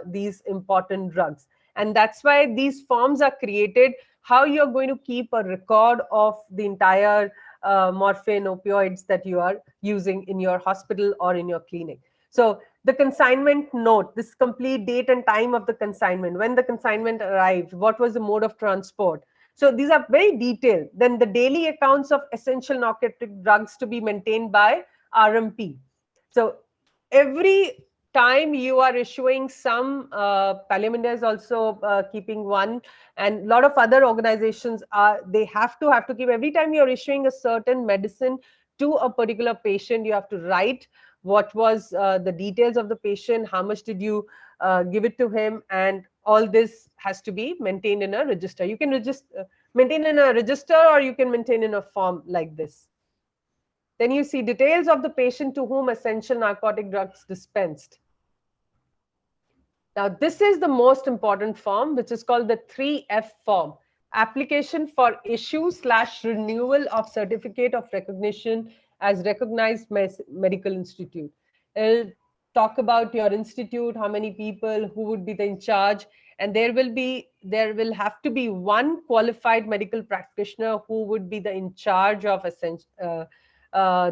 [SPEAKER 4] these important drugs. And that's why these forms are created, how you're going to keep a record of the entire morphine opioids that you are using in your hospital or in your clinic. So the consignment note, this complete date and time of the consignment, when the consignment arrived, what was the mode of transport. So these are very detailed. Then the daily accounts of essential narcotic drugs to be maintained by RMP. So every time you are issuing some, Palliative India is also keeping one, and a lot of other organizations are, they have to keep, every time you're issuing a certain medicine to a particular patient, you have to write what was the details of the patient, how much did you give it to him, and all this has to be maintained in a register. You can maintain in a register, or you can maintain in a form like this. Then you see details of the patient to whom essential narcotic drugs dispensed. Now, this is the most important form, which is called the 3F form. Application for issue/renewal of certificate of recognition as recognized medical institute. It'll talk about your institute, how many people, who would be the in charge, and there will have to be one qualified medical practitioner who would be the in charge of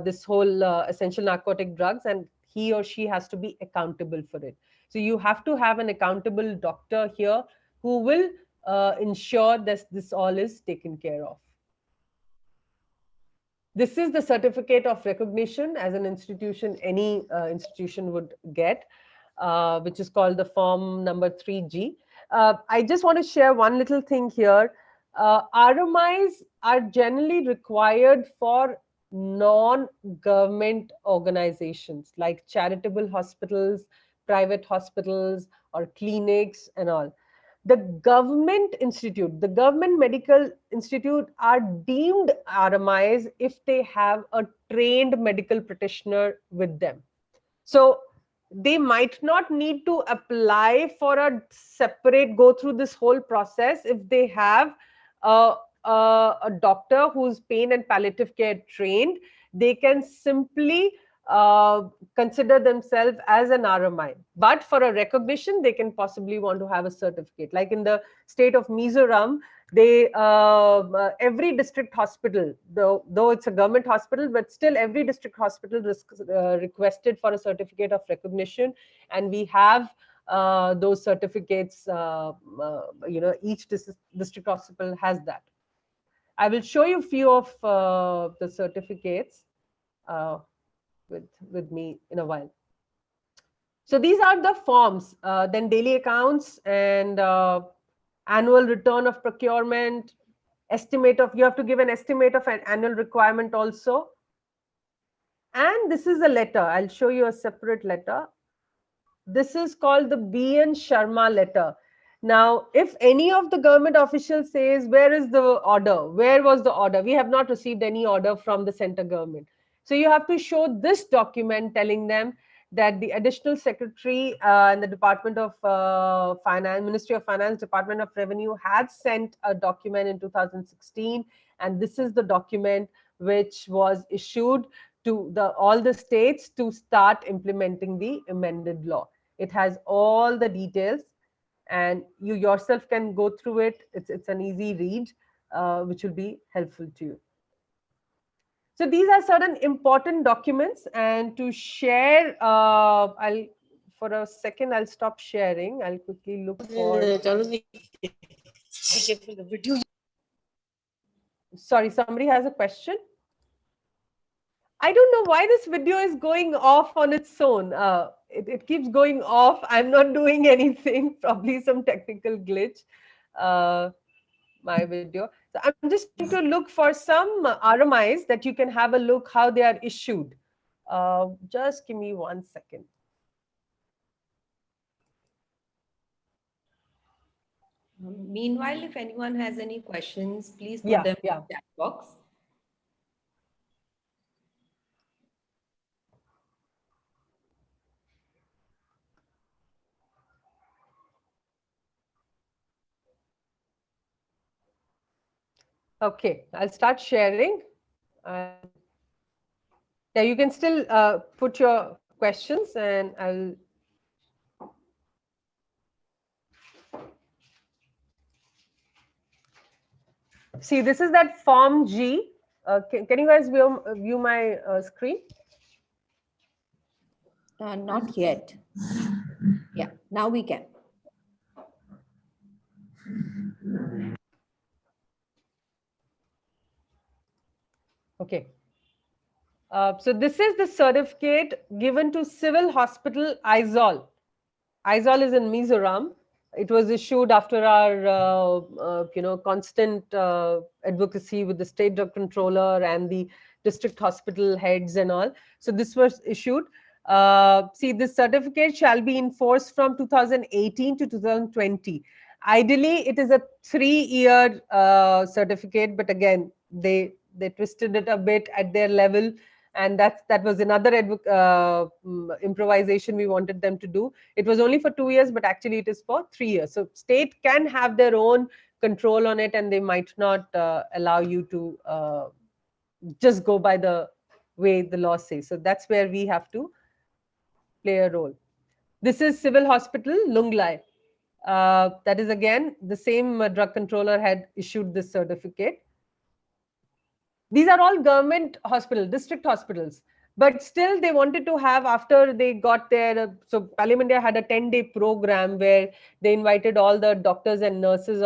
[SPEAKER 4] this whole essential narcotic drugs, and he or she has to be accountable for it. So you have to have an accountable doctor here who will ensure that this all is taken care of. This is the certificate of recognition as an institution, any institution would get, which is called the form number 3G. I just want to share one little thing here. RMIs are generally required for non-government organizations like charitable hospitals, private hospitals, or clinics and all. The government institute, the government medical institute are deemed RMIs if they have a trained medical practitioner with them. So they might not need to apply for a separate, go through this whole process if they have a doctor who's pain and palliative care trained. They can simply consider themselves as an RMI, but for a recognition, they can possibly want to have a certificate. Like in the state of Mizoram, they every district hospital, though it's a government hospital, but still every district hospital requested for a certificate of recognition, and we have those certificates. You know, each district hospital has that. I will show you a few of the certificates with me in a while. So these are the forms, then daily accounts and annual return of procurement, estimate of, you have to give an estimate of an annual requirement also. And this is a letter. I'll show you a separate letter. This is called the B.N. Sharma letter. Now, if any of the government officials says, where is the order? Where was the order? We have not received any order from the center government. So you have to show this document telling them that the additional secretary and the Department of Finance, Ministry of Finance, Department of Revenue had sent a document in 2016, and this is the document which was issued to all the states to start implementing the amended law. It has all the details, and you yourself can go through it. It's an easy read, which will be helpful to you. So these are certain important documents, and to share, for a second I'll stop sharing. I'll quickly look for. Sorry, somebody has a question. I don't know why this video is going off on its own. It keeps going off. I'm not doing anything. Probably some technical glitch. My video. So I'm just trying to look for some RMIs that you can have a look how they are issued. Just give me 1 second.
[SPEAKER 3] Meanwhile, if anyone has any questions, please put them in the chat box.
[SPEAKER 4] Okay, I'll start sharing. Yeah, you can still put your questions, and I'll. See, this is that Form G. Can you guys view my screen?
[SPEAKER 3] Not yet. Yeah, now we can.
[SPEAKER 4] Okay. So this is the certificate given to Civil Hospital Aizawl. Aizawl is in Mizoram. It was issued after our constant advocacy with the state drug controller and the district hospital heads and all. So this was issued. See, this certificate shall be in force from 2018 to 2020. Ideally, it is a 3-year certificate, but again, they twisted it a bit at their level, and that was another improvisation we wanted them to do. It was only for 2 years, but actually it is for 3 years. So state can have their own control on it, and they might not allow you to just go by the way the law says. So that's where we have to play a role. This is Civil Hospital Lunglai. That is again the same drug controller had issued this certificate. These are all government hospitals, district hospitals, but still they wanted to have, after they got their, so Parliament had a 10-day program where they invited all the doctors and nurses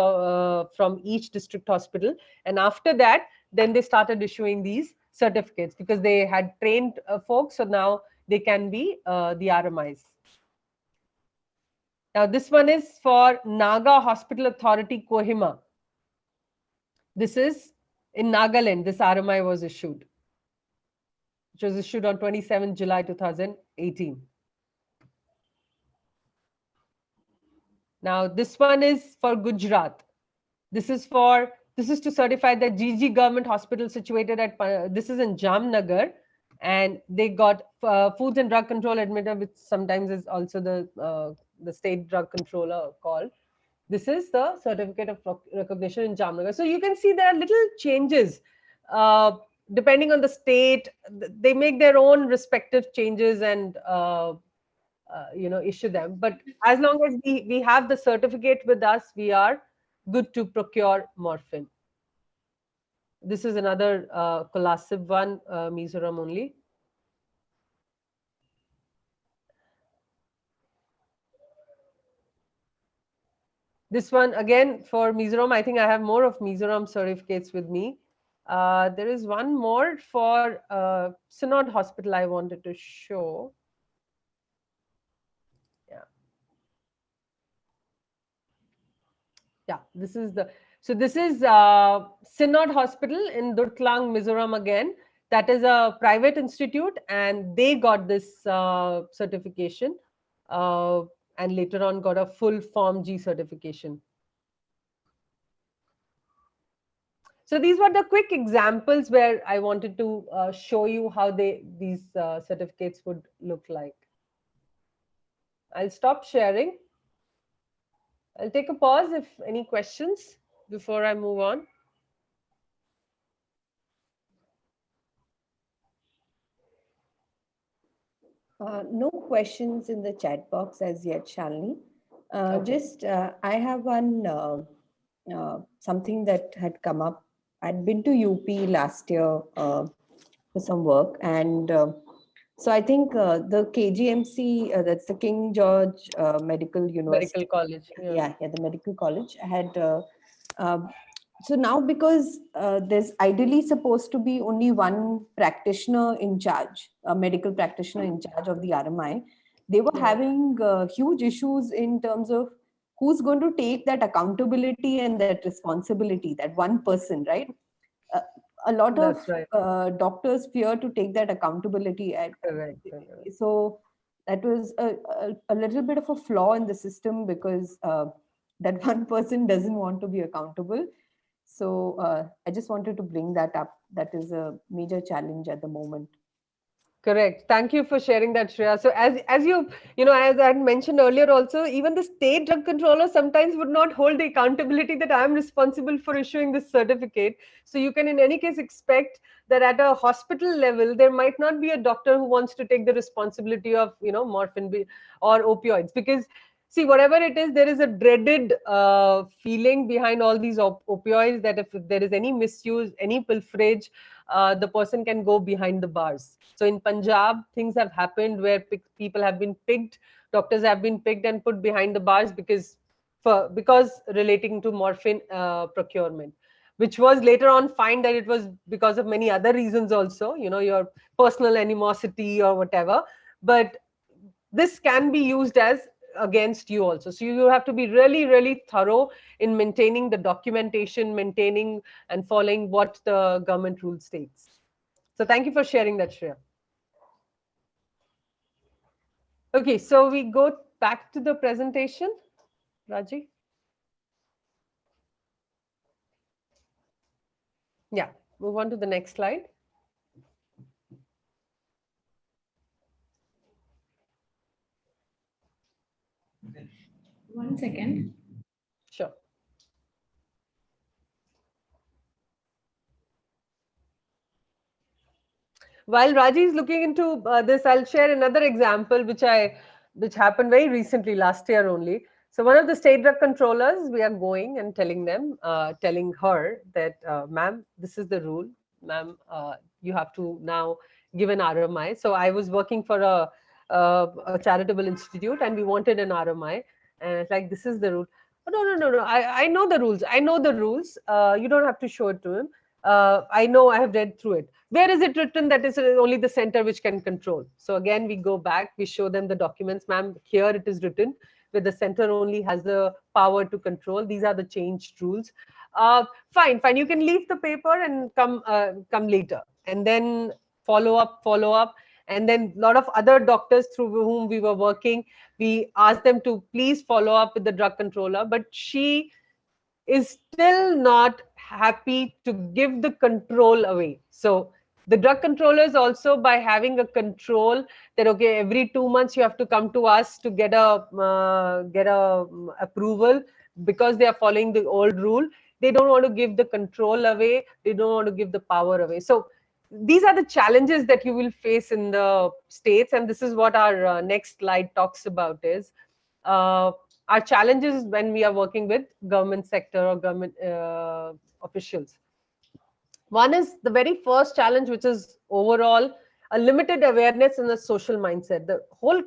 [SPEAKER 4] from each district hospital, and after that then they started issuing these certificates because they had trained folks, so now they can be the RMIs. Now this one is for Naga Hospital Authority, Kohima. This is in Nagaland. This RMI was issued, which was issued on 27 July 2018. Now this one is for Gujarat. This is to certify that GG government hospital situated at, this is in Jamnagar, and they got Foods and Drug Control Administrator, which sometimes is also the state drug controller called. This is the certificate of recognition in Jamnagar. So you can see there are little changes depending on the state. They make their own respective changes and issue them. But as long as we have the certificate with us, we are good to procure morphine. This is another Kolasib one, Mizoram only. This one again for Mizoram. I think I have more of Mizoram certificates with me. There is one more for Synod Hospital I wanted to show. Yeah, this is the, so this is Synod Hospital in Durtlang, Mizoram again. That is a private institute, and they got this certification and later on got a full Form G certification. So these were the quick examples where I wanted to show you how these certificates would look like. I'll stop sharing. I'll take a pause if any questions before I move on.
[SPEAKER 3] No questions in the chat box as yet, Shalini.
[SPEAKER 4] Okay.
[SPEAKER 3] Just, I have one, something that had come up. I'd been to UP last year for some work. And so I think the KGMC, that's the King George Medical University.
[SPEAKER 4] Medical College.
[SPEAKER 3] Yeah, the medical college had, so now because there's ideally supposed to be only one practitioner in charge, a medical practitioner in charge of the RMI, they were having huge issues in terms of who's going to take that accountability and that responsibility, that one person, right? A lot of doctors fear to take that accountability.
[SPEAKER 4] Correct.
[SPEAKER 3] So that was a little bit of a flaw in the system, because that one person doesn't want to be accountable. So I just wanted to bring that up. That is a major challenge at the moment.
[SPEAKER 4] Correct. Thank you for sharing that, Shreya. So as you know, as I had mentioned earlier also, even the state drug controller sometimes would not hold the accountability that I am responsible for issuing this certificate. So you can in any case expect that at a hospital level, there might not be a doctor who wants to take the responsibility of, morphine or opioids, because see, whatever it is, there is a dreaded feeling behind all these opioids, that if there is any misuse, any pilferage, the person can go behind the bars. So in Punjab, things have happened where people have been picked, doctors have been picked and put behind the bars because relating to morphine procurement, which was later on found that it was because of many other reasons also, your personal animosity or whatever. But this can be used as against you also. So you have to be really, really thorough in maintaining the documentation, maintaining and following what the government rule states. So thank you for sharing that, Shreya. Okay, so we go back to the presentation. Raji? Yeah, move on to the next slide.
[SPEAKER 2] One second.
[SPEAKER 4] Sure. While Raji is looking into this, I'll share another example which happened very recently, last year only. So one of the state drug controllers, we are going and telling her that, ma'am, this is the rule, ma'am, you have to now give an RMI. So I was working for a charitable institute and we wanted an RMI, and it's like, this is the rule. Oh, no, I know the rules. I know the rules. You don't have to show it to him. I know, I have read through it. Where is it written that is only the center which can control? So again, we go back, we show them the documents. Ma'am, here it is written where the center only has the power to control. These are the changed rules. Fine. You can leave the paper and come later. And then follow up. And then a lot of other doctors through whom we were working, we asked them to please follow up with the drug controller. But she is still not happy to give the control away. So the drug controllers also, by having a control that, okay, every 2 months you have to come to us to get a approval, because they are following the old rule, they don't want to give the control away, they don't want to give the power away. So these are the challenges that you will face in the states, and this is what our next slide talks about is our challenges when we are working with government sector or government officials. One is the very first challenge, which is overall a limited awareness and a social mindset. The whole,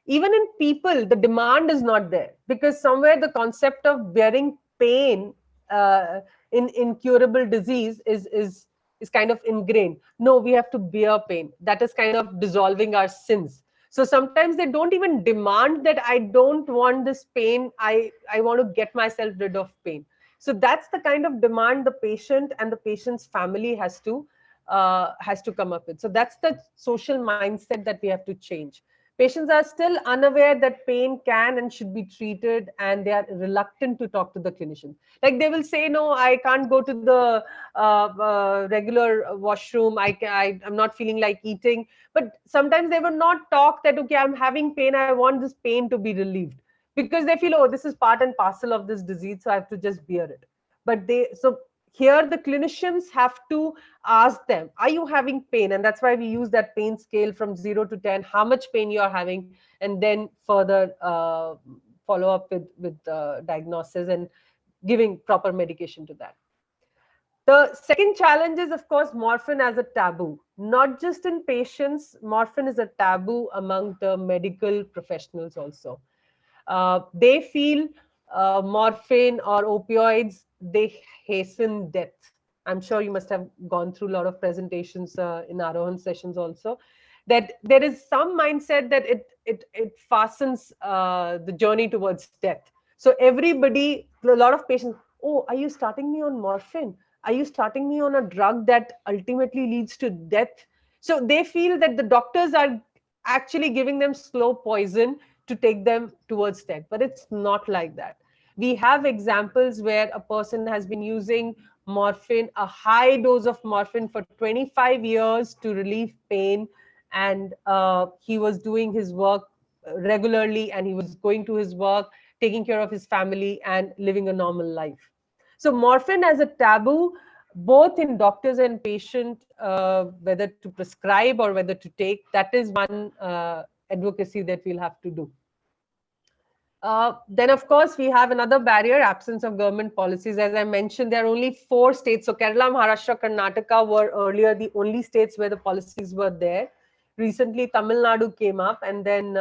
[SPEAKER 4] even in people, the demand is not there, because somewhere the concept of bearing pain in incurable disease is kind of ingrained. No, we have to bear pain. That is kind of dissolving our sins. So sometimes they don't even demand that I don't want this pain. I want to get myself rid of pain. So that's the kind of demand the patient and the patient's family has to come up with. So that's the social mindset that we have to change. Patients are still unaware that pain can and should be treated, and they are reluctant to talk to the clinician. Like they will say, no, I can't go to the regular washroom. I'm not feeling like eating. But sometimes they will not talk that, okay, I'm having pain. I want this pain to be relieved, because they feel, oh, this is part and parcel of this disease, so I have to just bear it. But so here the clinicians have to ask them, are you having pain? And that's why we use that pain scale from 0 to 10, how much pain you are having, and then further follow up with diagnosis and giving proper medication to that. The second challenge is, of course, morphine as a taboo. Not just in patients, morphine is a taboo among the medical professionals also. They feel morphine or opioids, they hasten death. I'm sure you must have gone through a lot of presentations in Aarohan sessions also, that there is some mindset that it fastens the journey towards death. So everybody, a lot of patients, oh, are you starting me on morphine? Are you starting me on a drug that ultimately leads to death? So they feel that the doctors are actually giving them slow poison to take them towards death. But it's not like that. We have examples where a person has been using morphine, a high dose of morphine for 25 years to relieve pain. And he was doing his work regularly, and he was going to his work, taking care of his family and living a normal life. So morphine as a taboo, both in doctors and patient, whether to prescribe or whether to take, that is one advocacy that we'll have to do. Then, of course, we have another barrier, absence of government policies. As I mentioned, there are only 4 states. So Kerala, Maharashtra, Karnataka were earlier the only states where the policies were there. Recently, Tamil Nadu came up, and then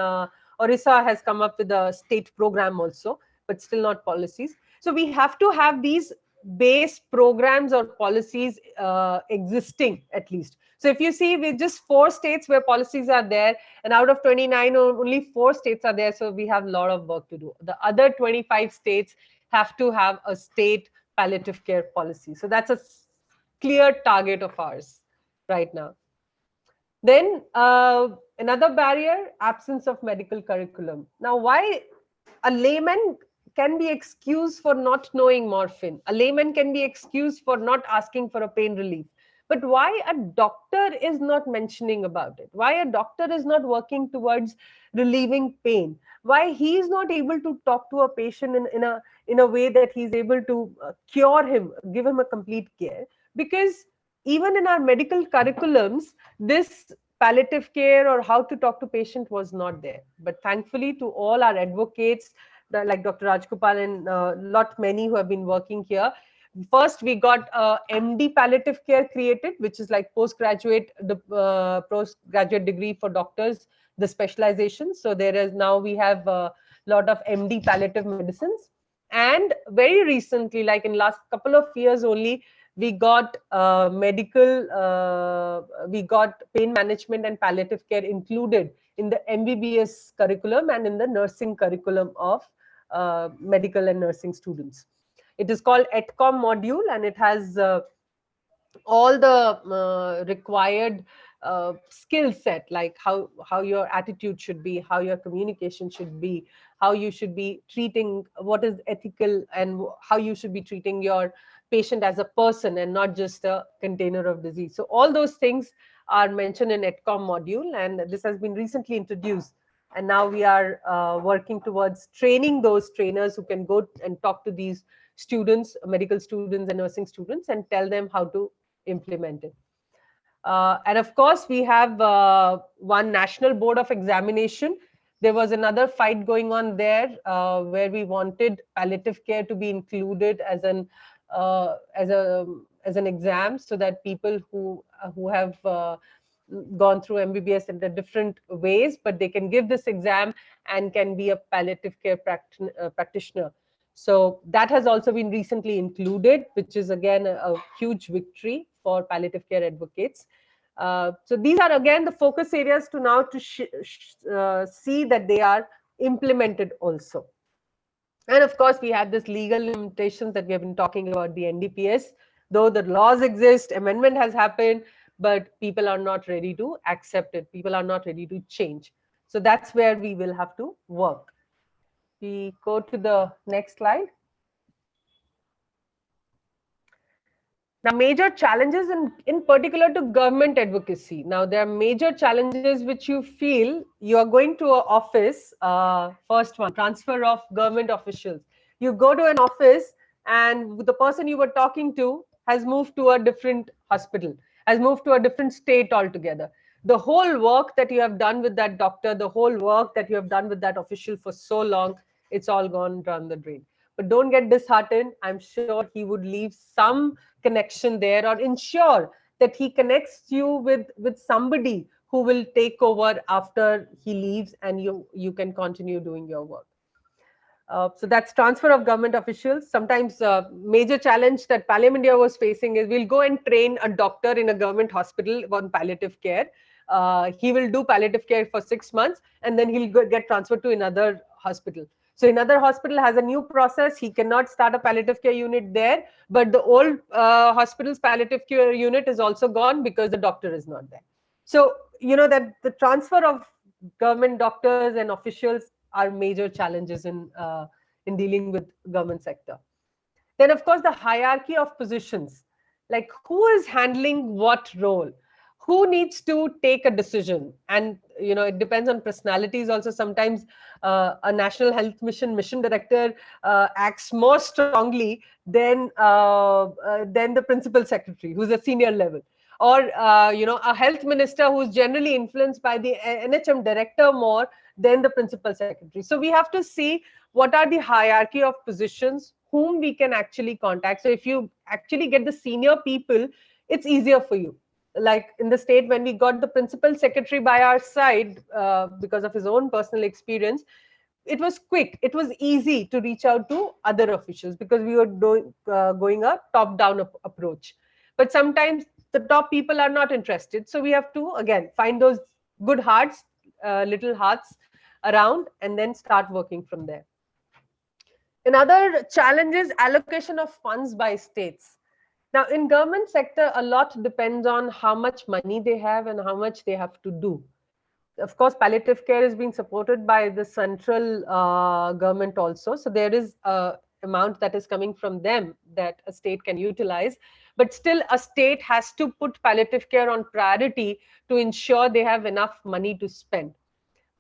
[SPEAKER 4] Orissa has come up with a state program also, but still not policies. So we have to have these base programs or policies existing at least. So if you see, with just 4 states where policies are there, and out of 29, only 4 states are there. So we have a lot of work to do. The other 25 states have to have a state palliative care policy. So that's a clear target of ours right now. Then another barrier, absence of medical curriculum. Now, why a layman can be excused for not knowing morphine? A layman can be excused for not asking for a pain relief. But why a doctor is not mentioning about it? Why a doctor is not working towards relieving pain? Why he is not able to talk to a patient in a way that he's able to cure him, give him a complete care? Because even in our medical curriculums, this palliative care or how to talk to patient was not there. But thankfully, to all our advocates, like Dr. Rajgopal and many who have been working here, first, we got MD palliative care created, which is like postgraduate degree for doctors, the specialization. So there is now we have a lot of MD palliative medicines. And very recently, like in last couple of years only, we got we got pain management and palliative care included in the MBBS curriculum and in the nursing curriculum of medical and nursing students. It is called EdCom module, and it has all the required skill set, like how your attitude should be, how your communication should be, how you should be treating, what is ethical, and how you should be treating your patient as a person and not just a container of disease. So all those things are mentioned in EdCom module, and this has been recently introduced. And now we are working towards training those trainers who can go and talk to these students, medical students and nursing students, and tell them how to implement it. And of course, we have one national board of examination. There was another fight going on there where we wanted palliative care to be included as an exam, so that people who have gone through MBBS in the different ways, but they can give this exam and can be a palliative care practitioner. So that has also been recently included, which is again a huge victory for palliative care advocates. So these are again the focus areas to now to see that they are implemented also. And of course, we have this legal limitations that we have been talking about, the NDPS. Though the laws exist, amendment has happened, but people are not ready to accept it. People are not ready to change. So that's where we will have to work. We go to the next slide. Now, major challenges in particular to government advocacy. Now, there are major challenges which you feel you are going to an office. First one, transfer of government officials. You go to an office and the person you were talking to has moved to a different hospital, has moved to a different state altogether. The whole work that you have done with that doctor, the whole work that you have done with that official for so long, it's all gone down the drain. But don't get disheartened. I'm sure he would leave some connection there, or ensure that he connects you with somebody who will take over after he leaves, and you can continue doing your work. So that's transfer of government officials. Sometimes major challenge that Palliative India was facing is we'll go and train a doctor in a government hospital on palliative care. He will do palliative care for 6 months and then he'll get transferred to another hospital. So another hospital has a new process. He cannot start a palliative care unit there, but the old hospital's palliative care unit is also gone because the doctor is not there. So, you know, that the transfer of government doctors and officials are major challenges in dealing with government sector. Then, of course, the hierarchy of positions, like who is handling what role, who needs to take a decision. And, you know, it depends on personalities also. Sometimes a National Health Mission director acts more strongly than the principal secretary, who's a senior level. Or, you know, a health minister who's generally influenced by the NHM director more than the principal secretary. So we have to see what are the hierarchy of positions, whom we can actually contact. So if you actually get the senior people, it's easier for you. Like in the state, when we got the principal secretary by our side, because of his own personal experience, it was quick. It was easy to reach out to other officials because we were going a top-down approach. But sometimes the top people are not interested. So we have to, again, find those good hearts, little hearts around, and then start working from there. Another challenge is allocation of funds by states. Now, in government sector, a lot depends on how much money they have and how much they have to do. Of course, palliative care is being supported by the central government also. So there is a amount that is coming from them that a state can utilize. But still, a state has to put palliative care on priority to ensure they have enough money to spend.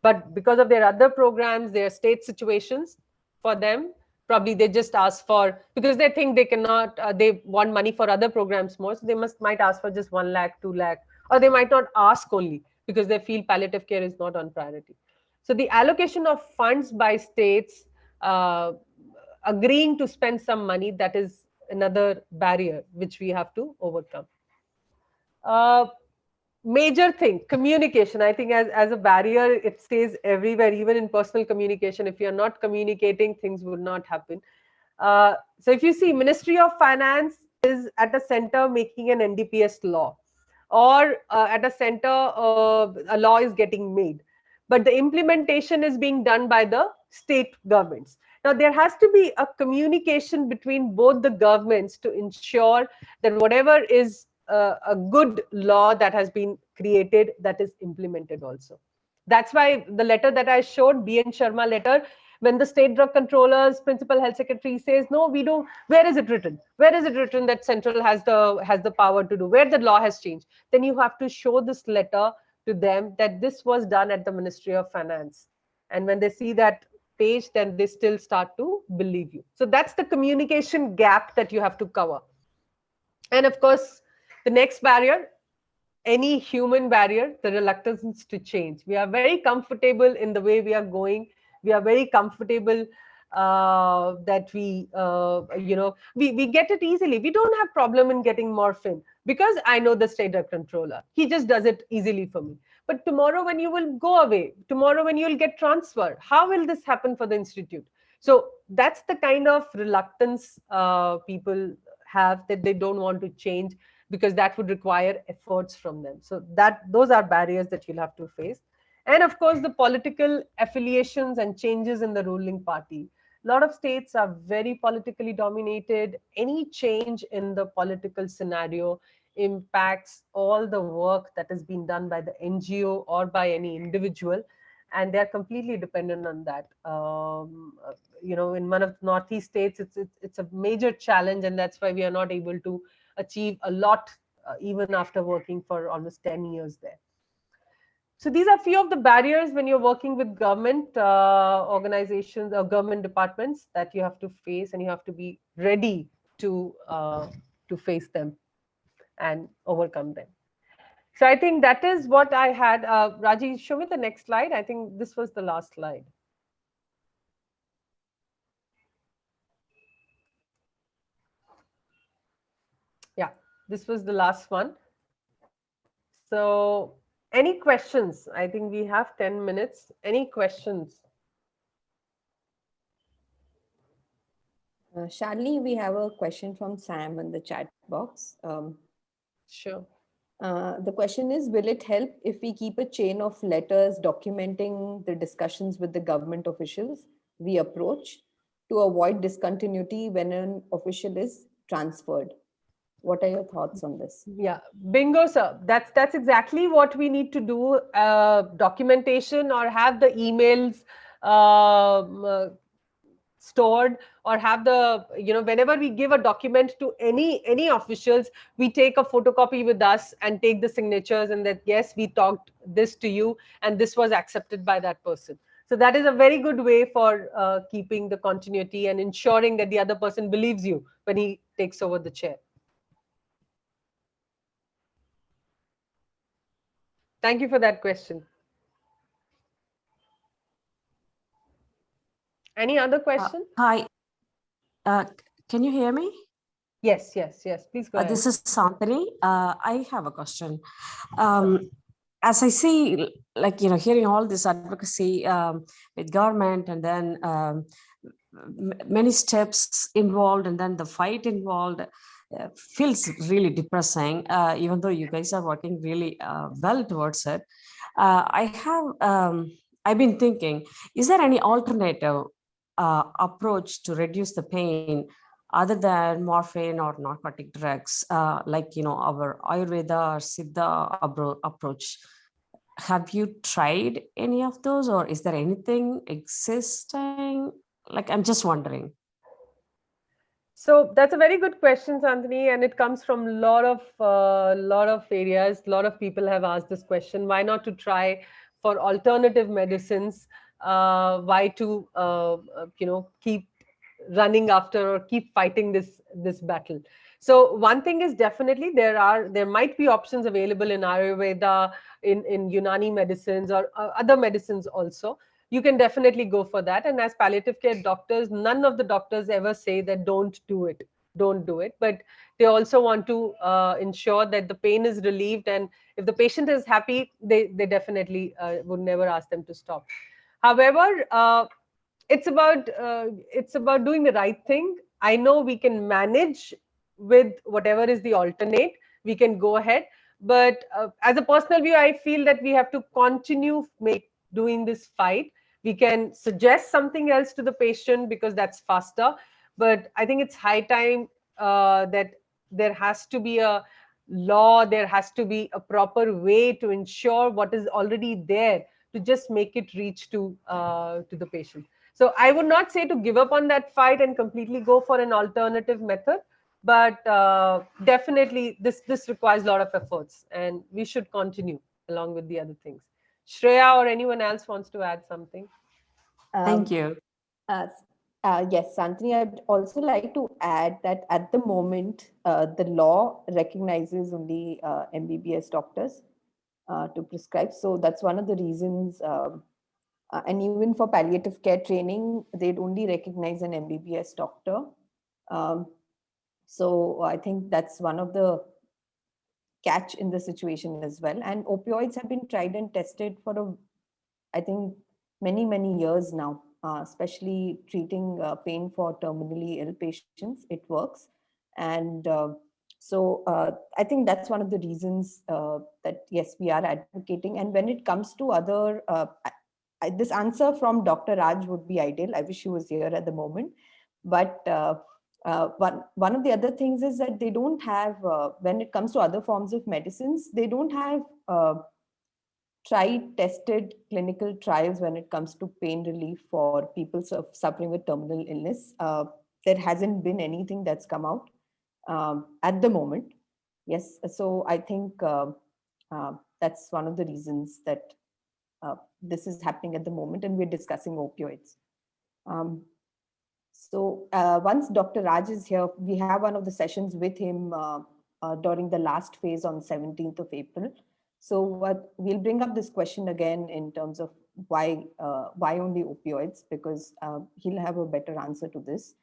[SPEAKER 4] But because of their other programs, their state situations, for them, probably they just ask for, because they think they cannot, they want money for other programs more, so they might ask for just 1 lakh, 2 lakh, or they might not ask only because they feel palliative care is not on priority. So the allocation of funds by states, agreeing to spend some money, that is another barrier which we have to overcome. Major thing, communication. I think as a barrier, it stays everywhere, even in personal communication. If you're not communicating, things would not happen. So if you see, Ministry of Finance is at a center making an NDPS law, or at a center a law is getting made, but the implementation is being done by the state governments. Now, there has to be a communication between both the governments to ensure that whatever is a good law that has been created, that is implemented also. That's why the letter that I showed, B.N. Sharma letter, when the state drug controller's principal health secretary says, no, we don't, where is it written? Where is it written that central has the power to do, where the law has changed? Then you have to show this letter to them that this was done at the Ministry of Finance. And when they see that page, then they still start to believe you. So that's the communication gap that you have to cover. And of course, the next barrier, any human barrier, the reluctance to change. We are very comfortable in the way we are going. We are very comfortable that we, you know, we get it easily. We don't have problem in getting morphine because I know the state drug controller. He just does it easily for me. But tomorrow when you will go away, tomorrow when you will get transferred, how will this happen for the institute? So that's the kind of reluctance people have, that they don't want to change, because that would require efforts from them. So those are barriers that you'll have to face. And of course, the political affiliations and changes in the ruling party. A lot of states are very politically dominated. Any change in the political scenario impacts all the work that has been done by the NGO or by any individual. and they're completely dependent on that. In one of the Northeast states, it's a major challenge, and that's why we are not able to achieve a lot even after working for almost 10 years there. So these are few of the barriers when you're working with government organizations or government departments that you have to face, and you have to be ready to face them and overcome them. So I think that is what I had. Raji, show me the next slide. I think this was the last slide. Yeah, this was the last one. So any questions? I think we have 10 minutes. Any questions?
[SPEAKER 3] Shalini, we have a question from Sam in the chat box.
[SPEAKER 4] Sure.
[SPEAKER 3] The question is, will it help if we keep a chain of letters documenting the discussions with the government officials we approach to avoid discontinuity when an official is transferred? What are your thoughts on this?
[SPEAKER 4] Yeah, bingo, sir. That's exactly what we need to do. Documentation, or have the emails stored, or have the, whenever we give a document to any officials, we take a photocopy with us and take the signatures, and that, yes, we talked this to you and this was accepted by that person. So that is a very good way for keeping the continuity and ensuring that the other person believes you when he takes over the chair. Thank you for that question. Any other question?
[SPEAKER 6] Hi. Can you hear me?
[SPEAKER 4] Yes. Please go ahead.
[SPEAKER 6] This is Santani. I have a question. As I see, hearing all this advocacy with government, and then many steps involved, and then the fight involved, feels really depressing, even though you guys are working really well towards it. I've been thinking, is there any alternative approach to reduce the pain other than morphine or narcotic drugs, like our Ayurveda or Siddha approach? Have you tried any of those, or is there anything existing? I'm just wondering.
[SPEAKER 4] So that's a very good question, Santani, and it comes from a lot of areas. A lot of people have asked this question: why not to try for alternative medicines? Why to keep running after or keep fighting this battle? So one thing is, definitely there might be options available in Ayurveda, in Unani medicines, or other medicines also. You can definitely go for that. And as palliative care doctors, none of the doctors ever say that don't do it. But they also want to ensure that the pain is relieved, and if the patient is happy, they definitely would never ask them to stop. However, it's about doing the right thing. I know we can manage with whatever is the alternate. We can go ahead, but as a personal view, I feel that we have to continue doing this fight. We can suggest something else to the patient because that's faster, but I think it's high time that there has to be a law, there has to be a proper way to ensure what is already there, to just make it reach to the patient. So I would not say to give up on that fight and completely go for an alternative method, but definitely this requires a lot of efforts, and we should continue along with the other things. Shreya or anyone else wants to add something?
[SPEAKER 6] Thank you.
[SPEAKER 3] Yes, Santani, I'd also like to add that at the moment, the law recognizes only MBBS doctors to prescribe. So that's one of the reasons. And even for palliative care training, they'd only recognize an MBBS doctor. So I think that's one of the catch in the situation as well. And opioids have been tried and tested for I think many years now, especially treating pain for terminally ill patients. It works. And so I think that's one of the reasons that, yes, we are advocating. And when it comes to other, this answer from Dr. Raj would be ideal. I wish he was here at the moment. But one of the other things is that they don't have, when it comes to other forms of medicines, they don't have tried, tested clinical trials when it comes to pain relief for people suffering with terminal illness. There hasn't been anything that's come out at the moment. Yes, so I think that's one of the reasons that this is happening at the moment, and we're discussing opioids. So once Dr. Raj is here, we have one of the sessions with him during the last phase on 17th of April. So we'll bring up this question again in terms of why only opioids, because he'll have a better answer to this.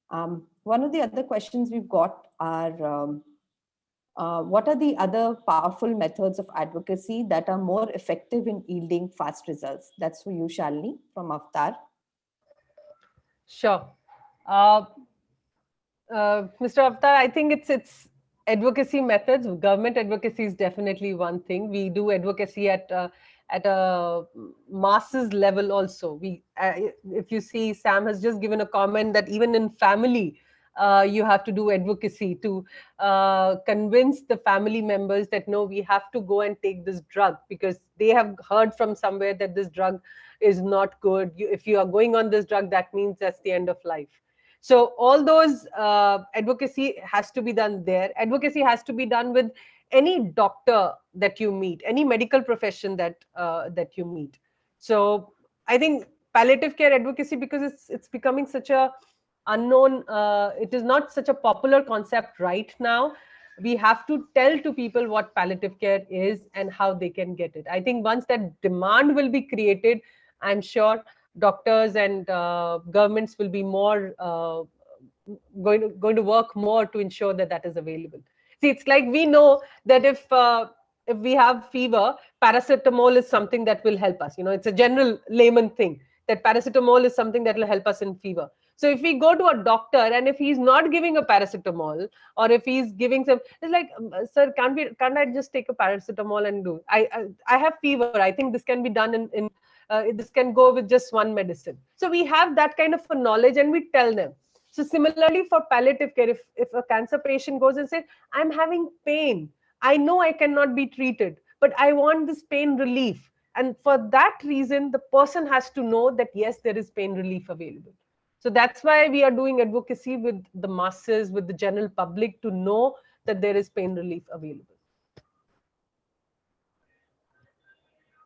[SPEAKER 3] One of the other questions we've got are, what are the other powerful methods of advocacy that are more effective in yielding fast results? That's for you, Shalini, from Avtar.
[SPEAKER 4] Sure. Mr. Avtar, I think it's advocacy methods. Government advocacy is definitely one thing. We do advocacy at a masses level also. We, if you see, Sam has just given a comment that even in family, you have to do advocacy to convince the family members that no, we have to go and take this drug because they have heard from somewhere that this drug is not good. If you are going on this drug, that means that's the end of life. So all those advocacy has to be done there. Advocacy has to be done with any doctor that you meet, any medical profession that you meet. So I think palliative care advocacy, because it's becoming such a unknown, it is not such a popular concept right now. We have to tell to people what palliative care is and how they can get it. I think once that demand will be created, I'm sure doctors and governments will be more going to work more to ensure that that is available. See, it's like we know that if we have fever, paracetamol is something that will help us. You know, it's a general layman thing that paracetamol is something that will help us in fever. So if we go to a doctor and if he's not giving a paracetamol, or if he's giving some, it's like, sir, can't I just take a paracetamol and do? I have fever. I think this can be done this can go with just one medicine. So we have that kind of a knowledge and we tell them. So similarly for palliative care, if a cancer patient goes and says, I'm having pain, I know I cannot be treated, but I want this pain relief. And for that reason, the person has to know that, yes, there is pain relief available. So that's why we are doing advocacy with the masses, with the general public, to know that there is pain relief available.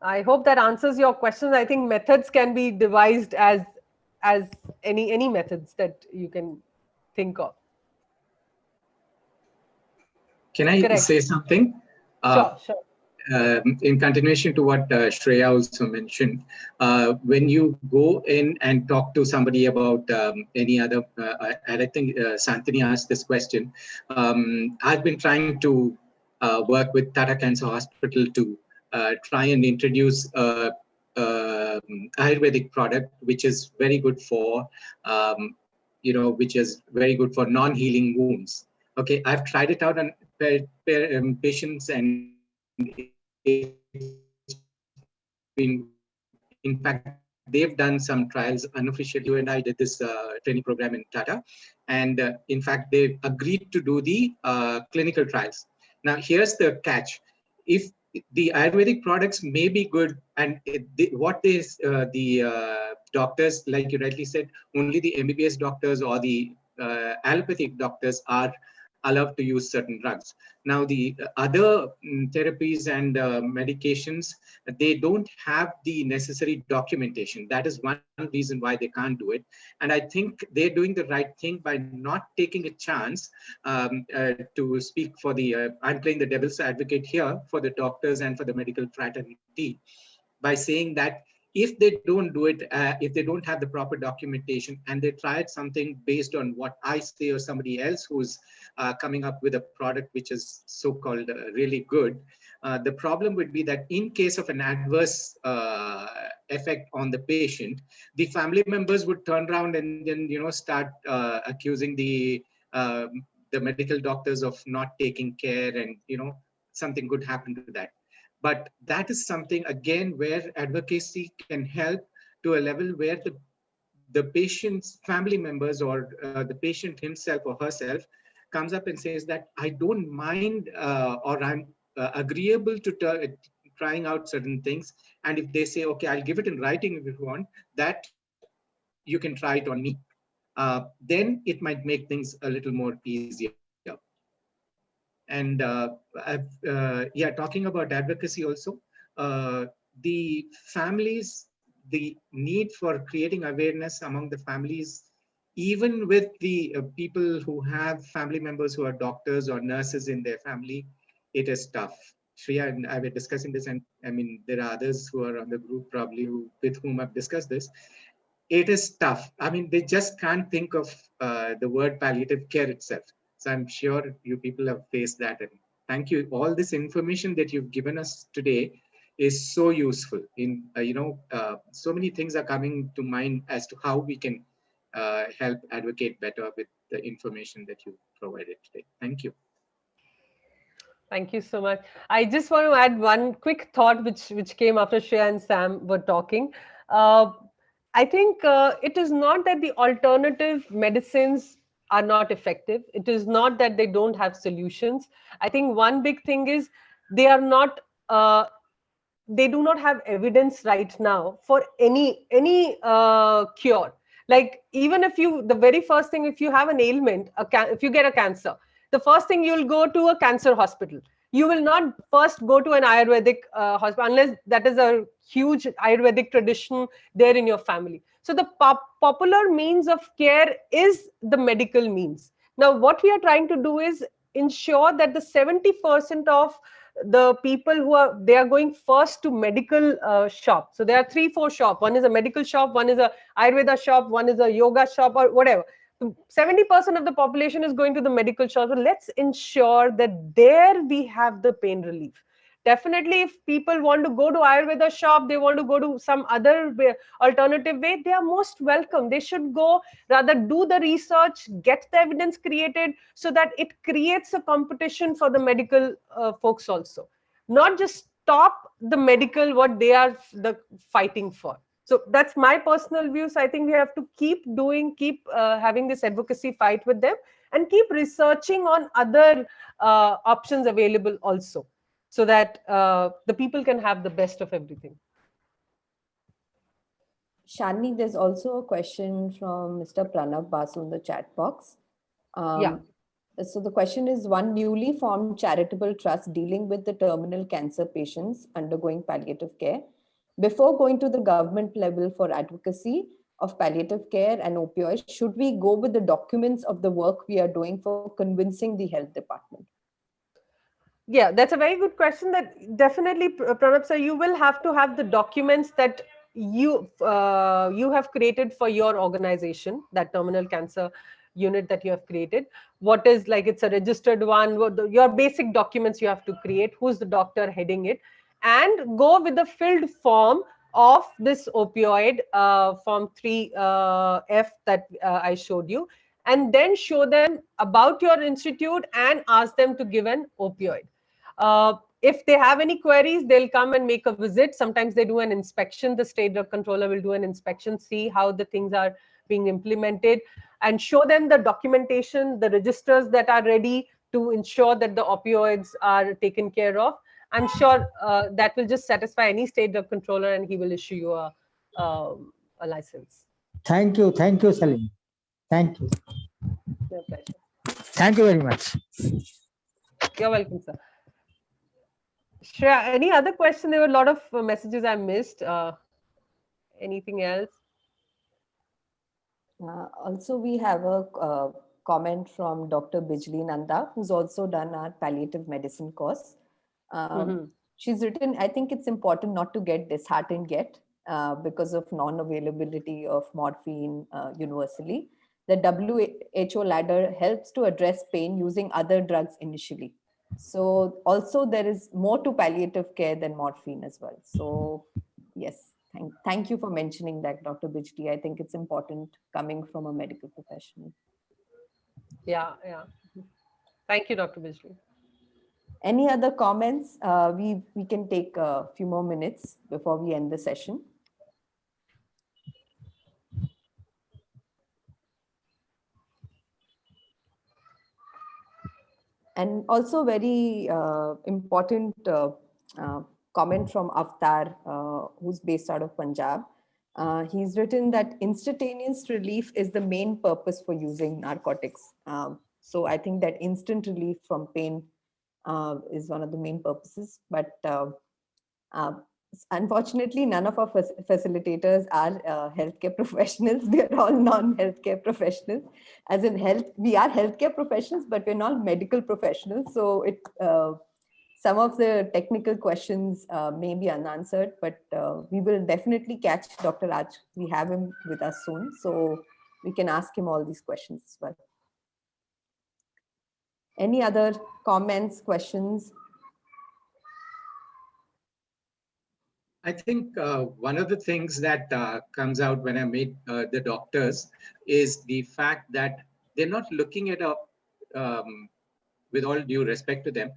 [SPEAKER 4] I hope that answers your questions. I think methods can be devised as any methods that you can think of.
[SPEAKER 7] Can I say something?
[SPEAKER 4] Sure.
[SPEAKER 7] In continuation to what Shreya also mentioned, when you go in and talk to somebody about any other, and I think Santini asked this question, I've been trying to work with Tata Cancer Hospital to try and introduce Ayurvedic product, which is very good for, which is very good for non-healing wounds. Okay, I've tried it out on patients, and in fact, they've done some trials unofficially. You and I did this training program in Tata, and in fact, they've agreed to do the clinical trials. Now, here's the catch: if the Ayurvedic products may be good, and the doctors, like you rightly said, only the MBBS doctors or the allopathic doctors are allowed to use certain drugs. Now, the other therapies and medications, they don't have the necessary documentation. That is one reason why they can't do it. And I think they're doing the right thing by not taking a chance to speak for the, I'm playing the devil's advocate here for the doctors and for the medical fraternity, by saying that if they don't do it, if they don't have the proper documentation and they tried something based on what I say or somebody else who's coming up with a product which is so-called really good, the problem would be that in case of an adverse effect on the patient, the family members would turn around and then start accusing the medical doctors of not taking care, and something could happen to that. But that is something, again, where advocacy can help to a level where the patient's family members or the patient himself or herself comes up and says that I don't mind or I'm agreeable to trying out certain things. And if they say, okay, I'll give it in writing if you want, that you can try it on me. Then it might make things a little more easier. And yeah, talking about advocacy also, the families, the need for creating awareness among the families, even with the people who have family members who are doctors or nurses in their family, it is tough. Shreya and I were discussing this, and I mean, there are others who are on the group probably with whom I've discussed this. It is tough. I mean, they just can't think of the word palliative care itself. So I'm sure you people have faced that. And thank you. All this information that you've given us today is so useful. In so many things are coming to mind as to how we can help advocate better with the information that you provided today. Thank you.
[SPEAKER 4] Thank you so much. I just want to add one quick thought which came after Shreya and Sam were talking. I think it is not that the alternative medicines are not effective. It is not that they don't have solutions. I think one big thing is they are not, they do not have evidence right now for any cure. Like even if you, the very first thing, if you have an ailment, if you get a cancer, the first thing you'll go to a cancer hospital. You will not first go to an Ayurvedic hospital unless that is a huge Ayurvedic tradition there in your family. So the popular means of care is the medical means. Now, what we are trying to do is ensure that the 70% of the people who are, they are going first to medical shop. So there are 3-4 shop. One is a medical shop, one is a Ayurveda shop, one is a yoga shop or whatever. 70% of the population is going to the medical shop. So let's ensure that there we have the pain relief. Definitely, if people want to go to Ayurveda shop, they want to go to some other way, alternative way, they are most welcome. They should go, rather do the research, get the evidence created so that it creates a competition for the medical folks also. Not just stop the medical, what they are fighting for. So that's my personal views. I think we have to keep doing, having this advocacy fight with them and keep researching on other options available also, so that the people can have the best of everything.
[SPEAKER 3] Shalini, there's also a question from Mr. Pranav Basu in the chat box.
[SPEAKER 4] Yeah.
[SPEAKER 3] So the question is, one newly formed charitable trust dealing with the terminal cancer patients undergoing palliative care. Before going to the government level for advocacy of palliative care and opioids, should we go with the documents of the work we are doing for convincing the health department?
[SPEAKER 4] Yeah, that's a very good question. That definitely, Pranav sir, you will have to have the documents that you have created for your organization, that terminal cancer unit that you have created. What is, like, it's a registered one, your basic documents you have to create, who's the doctor heading it, and go with the filled form of this opioid, form 3F that I showed you, and then show them about your institute and ask them to give an opioid. If they have any queries, they'll come and make a visit. Sometimes they do an inspection. The state drug controller will do an inspection, see how the things are being implemented, and show them the documentation, the registers that are ready to ensure that the opioids are taken care of. I'm sure that will just satisfy any state drug controller, and he will issue you a license.
[SPEAKER 8] Thank you, Shalini. Thank you.
[SPEAKER 4] Your pleasure.
[SPEAKER 8] Thank you very much.
[SPEAKER 4] You're welcome, sir. Shreya, any other question? There were a lot of messages I missed. Anything else?
[SPEAKER 3] Also, we have a comment from Dr. Bijli Nanda, who's also done our palliative medicine course. She's written, I think it's important not to get disheartened yet because of non-availability of morphine universally. The WHO ladder helps to address pain using other drugs initially. So also there is more to palliative care than morphine as well. So yes, thank you for mentioning that, Dr. Bijli. I think it's important coming from a medical professional.
[SPEAKER 4] Yeah. Thank you, Dr. Bijli.
[SPEAKER 3] Any other comments? We can take a few more minutes before we end the session. And also very important comment from Avtar, who's based out of Punjab. He's written that instantaneous relief is the main purpose for using narcotics. So I think that instant relief from pain is one of the main purposes. But unfortunately, none of our facilitators are healthcare professionals. We are all non-healthcare professionals. As in health, we are healthcare professionals, but we're not medical professionals. So some of the technical questions may be unanswered, but we will definitely catch Dr. Raj. We have him with us soon, so we can ask him all these questions as well. Any other comments, questions?
[SPEAKER 7] I think one of the things that comes out when I meet the doctors is the fact that they're not looking at with all due respect to them,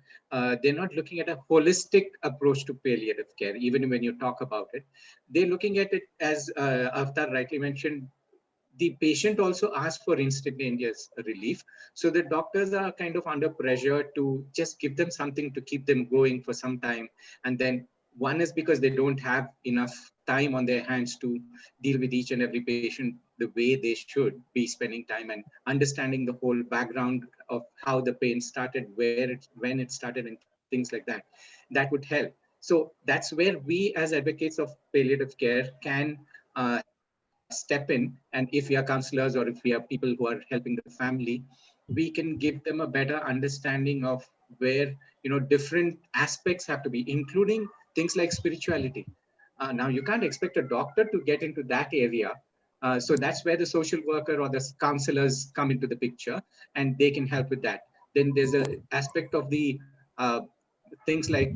[SPEAKER 7] they're not looking at a holistic approach to palliative care, even when you talk about it. They're looking at it as Avtar rightly mentioned, the patient also asks for instantaneous relief. So the doctors are kind of under pressure to just give them something to keep them going for some time. And then one is because they don't have enough time on their hands to deal with each and every patient the way they should be spending time and understanding the whole background of how the pain started, when it started, and things like that. That would help. So that's where we as advocates of palliative care can step in. And if we are counselors or if we are people who are helping the family, we can give them a better understanding of where, different aspects have to be, including things like spirituality. Now, you can't expect a doctor to get into that area. So that's where the social worker or the counselors come into the picture, and they can help with that. Then there's an aspect of the things like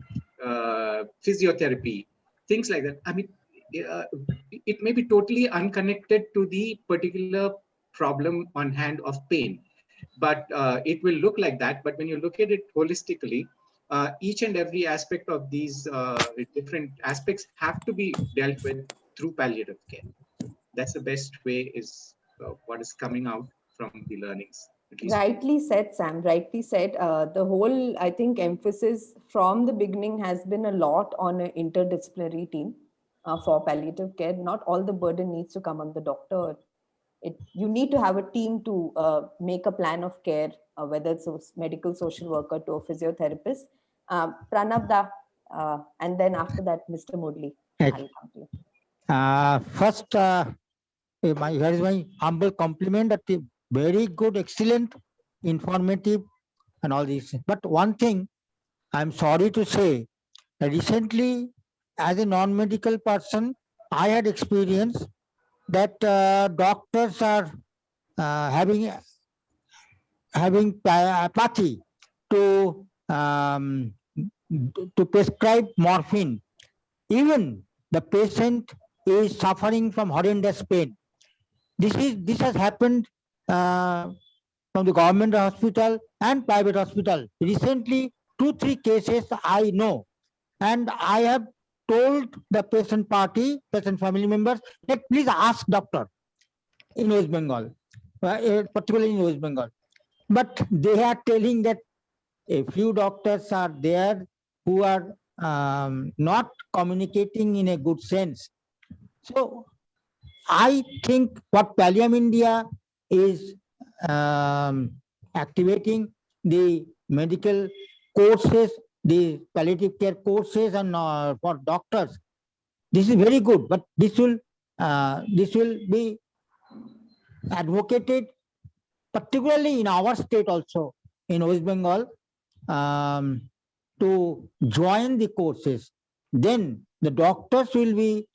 [SPEAKER 7] physiotherapy, things like that. I mean, it may be totally unconnected to the particular problem on hand of pain, but it will look like that. But when you look at it holistically, each and every aspect of these different aspects have to be dealt with through palliative care. That's the best way is what is coming out from the learnings.
[SPEAKER 3] Rightly said, Sam, rightly said. The whole, I think, emphasis from the beginning has been a lot on an interdisciplinary team for palliative care. Not all the burden needs to come on the doctor. You need to have a team to make a plan of care, whether it's a medical social worker to a physiotherapist. Pranab, and then after that, Mr. Murli. I'll come to you.
[SPEAKER 8] First, here is my humble compliment that very good, excellent, informative, and all these. But one thing, I'm sorry to say, recently, as a non-medical person, I had experience that doctors are having apathy to prescribe morphine. Even the patient is suffering from horrendous pain. This has happened from the government hospital and private hospital. Recently, 2-3 cases I know, and I have told the patient party, patient family members, that please ask doctor in West Bengal, particularly in West Bengal. But they are telling that a few doctors are there who are not communicating in a good sense. So I think what Palliam India is activating the medical courses, the palliative care courses, and for doctors, this is very good. But this will be advocated, particularly in our state also, in West Bengal, to join the courses. Then the doctors will be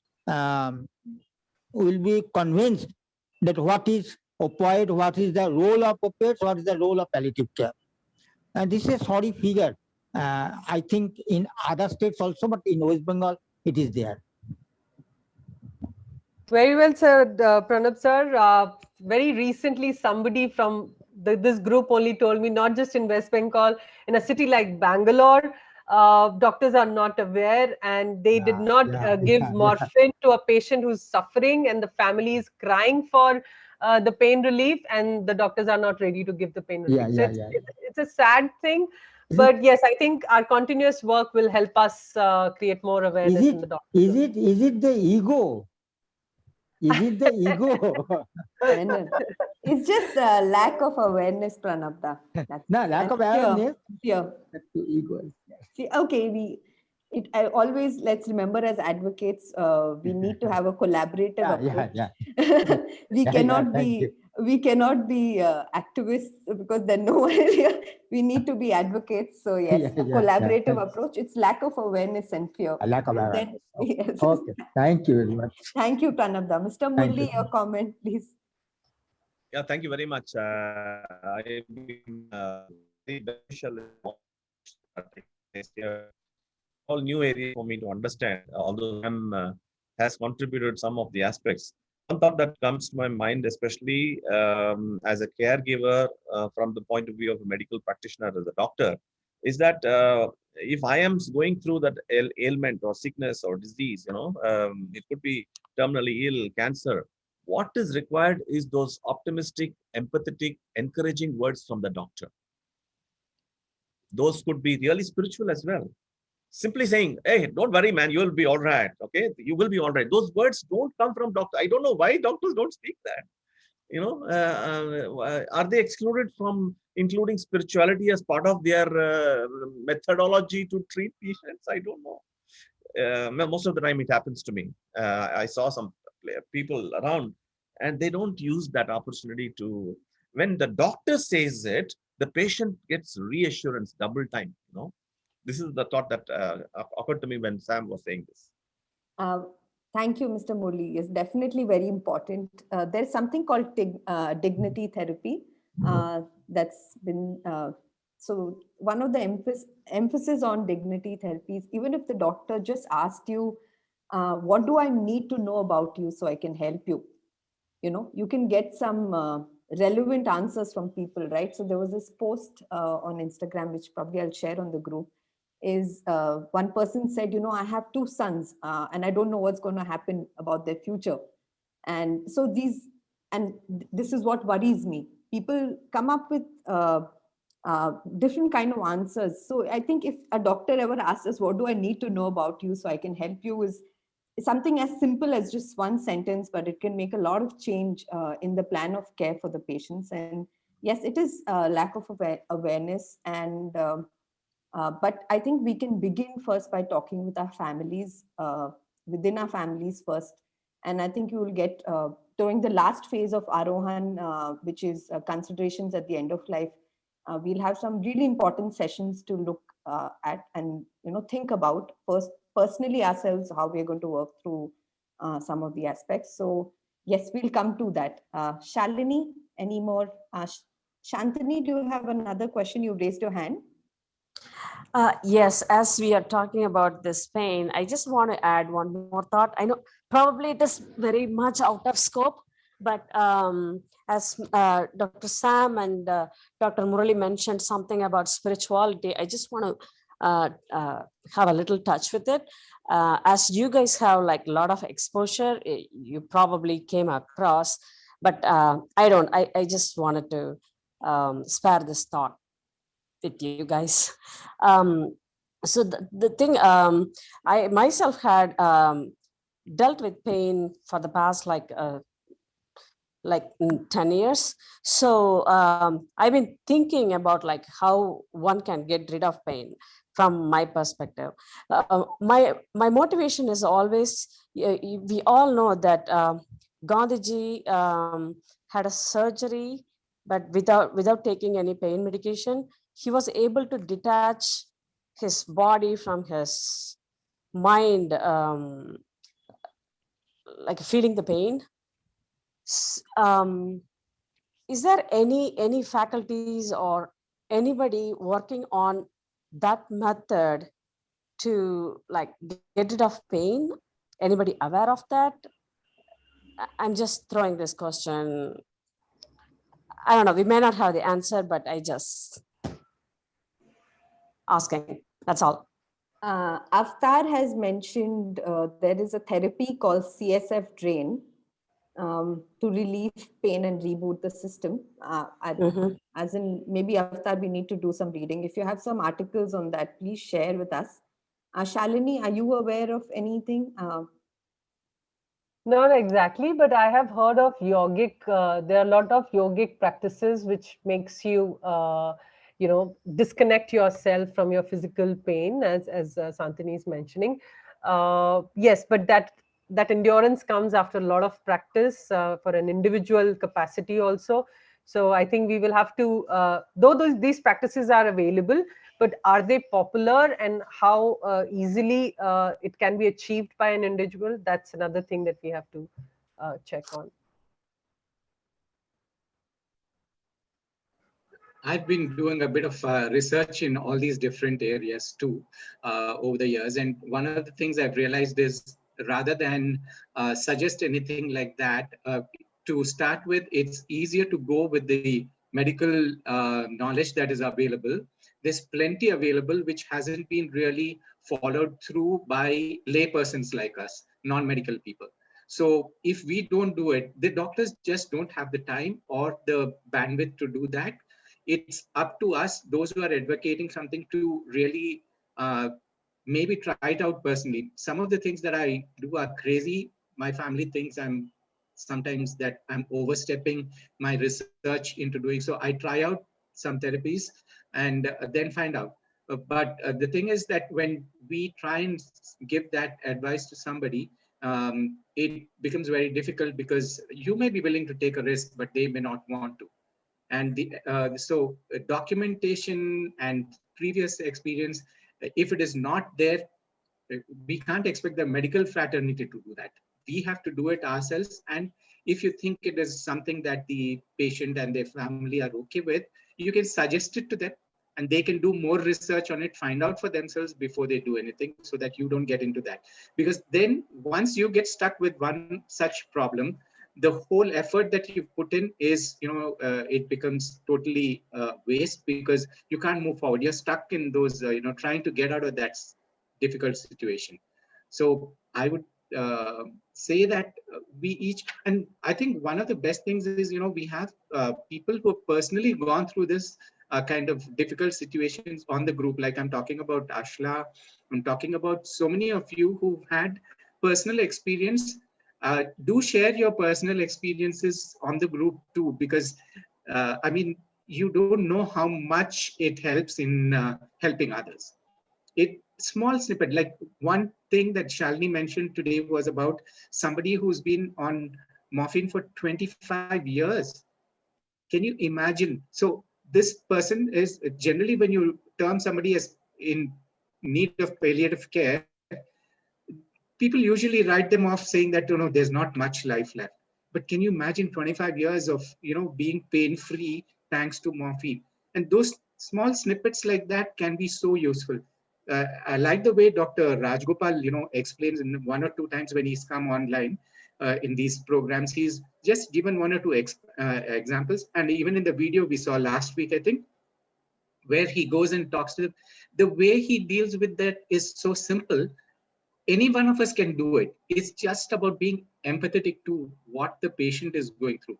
[SPEAKER 8] convinced that what is opioid, what is the role of opioids, what is the role of palliative care. And this is a sorry figure. I think in other states also, but in West Bengal, it is there.
[SPEAKER 4] Very well said, Pranab sir. Very recently, somebody from this group only told me, not just in West Bengal, in a city like Bangalore, doctors are not aware, and they did not give morphine to a patient who's suffering, and the family is crying for the pain relief, and the doctors are not ready to give the pain relief. It's a sad thing. But yes, I think our continuous work will help us create more awareness in the doctors.
[SPEAKER 8] Is it the ego? Is it the ego?
[SPEAKER 3] It's just a lack of awareness, Pranabda.
[SPEAKER 8] No, lack of awareness.
[SPEAKER 3] Fear.
[SPEAKER 8] Ego.
[SPEAKER 3] See, okay, let's remember as advocates, we need to have a collaborative approach. We cannot be activists, because then no one we need to be advocates. So yes, collaborative approach. It's lack of awareness and fear.
[SPEAKER 8] A lack of awareness.
[SPEAKER 3] Yes.
[SPEAKER 8] Okay, thank you very much.
[SPEAKER 3] Thank you, Pranabda. Mr. Murli, your comment, please.
[SPEAKER 9] Yeah, thank you very much. I've been very beneficial all new area for me to understand, although Sam has contributed some of the aspects. One thought that comes to my mind, especially as a caregiver from the point of view of a medical practitioner, as a doctor, is that if I am going through that ailment or sickness or disease, it could be terminally ill, cancer, what is required is those optimistic, empathetic, encouraging words from the doctor. Those could be really spiritual as well. Simply saying, hey, don't worry, man, you will be all right. Okay, you will be all right. Those words don't come from doctor. I don't know why doctors don't speak that. Are they excluded from including spirituality as part of their methodology to treat patients? I don't know. Most of the time it happens to me. I saw some people around and they don't use that opportunity to, when the doctor says it, the patient gets reassurance double time. This is the thought that occurred to me when Sam was saying this.
[SPEAKER 3] Thank you, Mr. Murli. It's definitely very important. There's something called dignity therapy that's been, so one of the emphasis on dignity therapy is, even if the doctor just asked you, what do I need to know about you so I can help you? You can get some relevant answers from people, right? So there was this post on Instagram, which probably I'll share on the group, is one person said, I have 2 sons and I don't know what's going to happen about their future. And so this is what worries me. People come up with different kind of answers. So I think if a doctor ever asks us, what do I need to know about you so I can help you, is something as simple as just one sentence, but it can make a lot of change in the plan of care for the patients. And yes, it is a lack of awareness, and but I think we can begin first by talking with our families, within our families first. And I think you will get, during the last phase of Aarohan, which is considerations at the end of life, we'll have some really important sessions to look at and think about first, personally ourselves, how we're going to work through some of the aspects. So yes, we'll come to that. Shalini, any more? Shantini, do you have another question? You raised your hand.
[SPEAKER 6] Yes, as we are talking about this pain, I just want to add one more thought. I know probably it is very much out of scope, but as Dr. Sam and Dr. Murali mentioned something about spirituality, I just want to have a little touch with it. As you guys have like a lot of exposure, you probably came across, but I just wanted to spare this thought with you guys. So the thing, I myself had dealt with pain for the past like 10 years. So I've been thinking about like how one can get rid of pain from my perspective. My motivation is always, we all know that Gandhiji had a surgery, but without taking any pain medication. He was able to detach his body from his mind, like feeling the pain. Is there any faculties or anybody working on that method to like get rid of pain? Anybody aware of that? I'm just throwing this question. I don't know, we may not have the answer, but I just asking, that's all.
[SPEAKER 3] Avtar has mentioned there is a therapy called CSF drain, to relieve pain and reboot the system. As in, maybe after we need to do some reading. If you have some articles on that, please share with us. Shalini, are you aware of anything?
[SPEAKER 4] Not exactly, but I have heard of yogic. There are a lot of yogic practices which makes you, disconnect yourself from your physical pain, as Santini is mentioning. Yes, but that endurance comes after a lot of practice for an individual capacity also. So I think we will have to, though these practices are available, but are they popular, and how easily it can be achieved by an individual? That's another thing that we have to check on.
[SPEAKER 7] I've been doing a bit of research in all these different areas too over the years. And one of the things I've realized is, rather than suggest anything like that, to start with, it's easier to go with the medical knowledge that is available. There's plenty available which hasn't been really followed through by laypersons like us, non-medical people. So if we don't do it, the doctors just don't have the time or the bandwidth to do that. It's up to us, those who are advocating something, to really maybe try it out personally. Some of the things that I do are crazy. My family thinks sometimes that I'm overstepping my research into doing so. I try out some therapies and then find out. But the thing is that when we try and give that advice to somebody, it becomes very difficult, because you may be willing to take a risk, but they may not want to. And so documentation and previous experience, if it is not there, we can't expect the medical fraternity to do that. We have to do it ourselves. And if you think it is something that the patient and their family are okay with, you can suggest it to them, and they can do more research on it, find out for themselves before they do anything, so that you don't get into that. Because then once you get stuck with one such problem, the whole effort that you put in is, it becomes totally waste, because you can't move forward. You're stuck in those, trying to get out of that difficult situation. So I would say that we each, and I think one of the best things is, we have people who have personally gone through this kind of difficult situations on the group. Like I'm talking about Ashla, I'm talking about so many of you who've had personal experience. Do share your personal experiences on the group too, because I mean, you don't know how much it helps in helping others. Small snippet, like one thing that Shalini mentioned today was about somebody who's been on morphine for 25 years. Can you imagine? So this person is generally, when you term somebody as in need of palliative care, people usually write them off saying that, there's not much life left. But can you imagine 25 years of, being pain-free thanks to morphine? And those small snippets like that can be so useful. I like the way Dr. Rajgopal, explains in one or two times when he's come online in these programs. He's just given one or two examples. And even in the video we saw last week, I think, where he goes and talks to them, the way he deals with that is so simple. Any one of us can do it. It's just about being empathetic to what the patient is going through.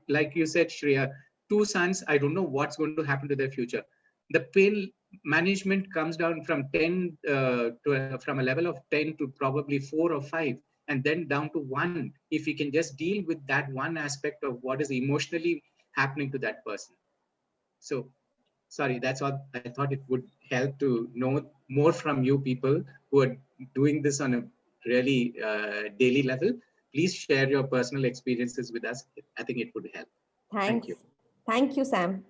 [SPEAKER 7] Like you said, Shreya, 2 sons, I don't know what's going to happen to their future. The pain management comes down from 10 from a level of 10 to probably 4 or 5, and then down to 1, if we can just deal with that one aspect of what is emotionally happening to that person. So sorry, that's all. I thought it would help to know more from you people who are doing this on a really daily level. Please share your personal experiences with us. I think it would help.
[SPEAKER 3] Thanks.
[SPEAKER 7] Thank you.
[SPEAKER 3] Thank you, Sam.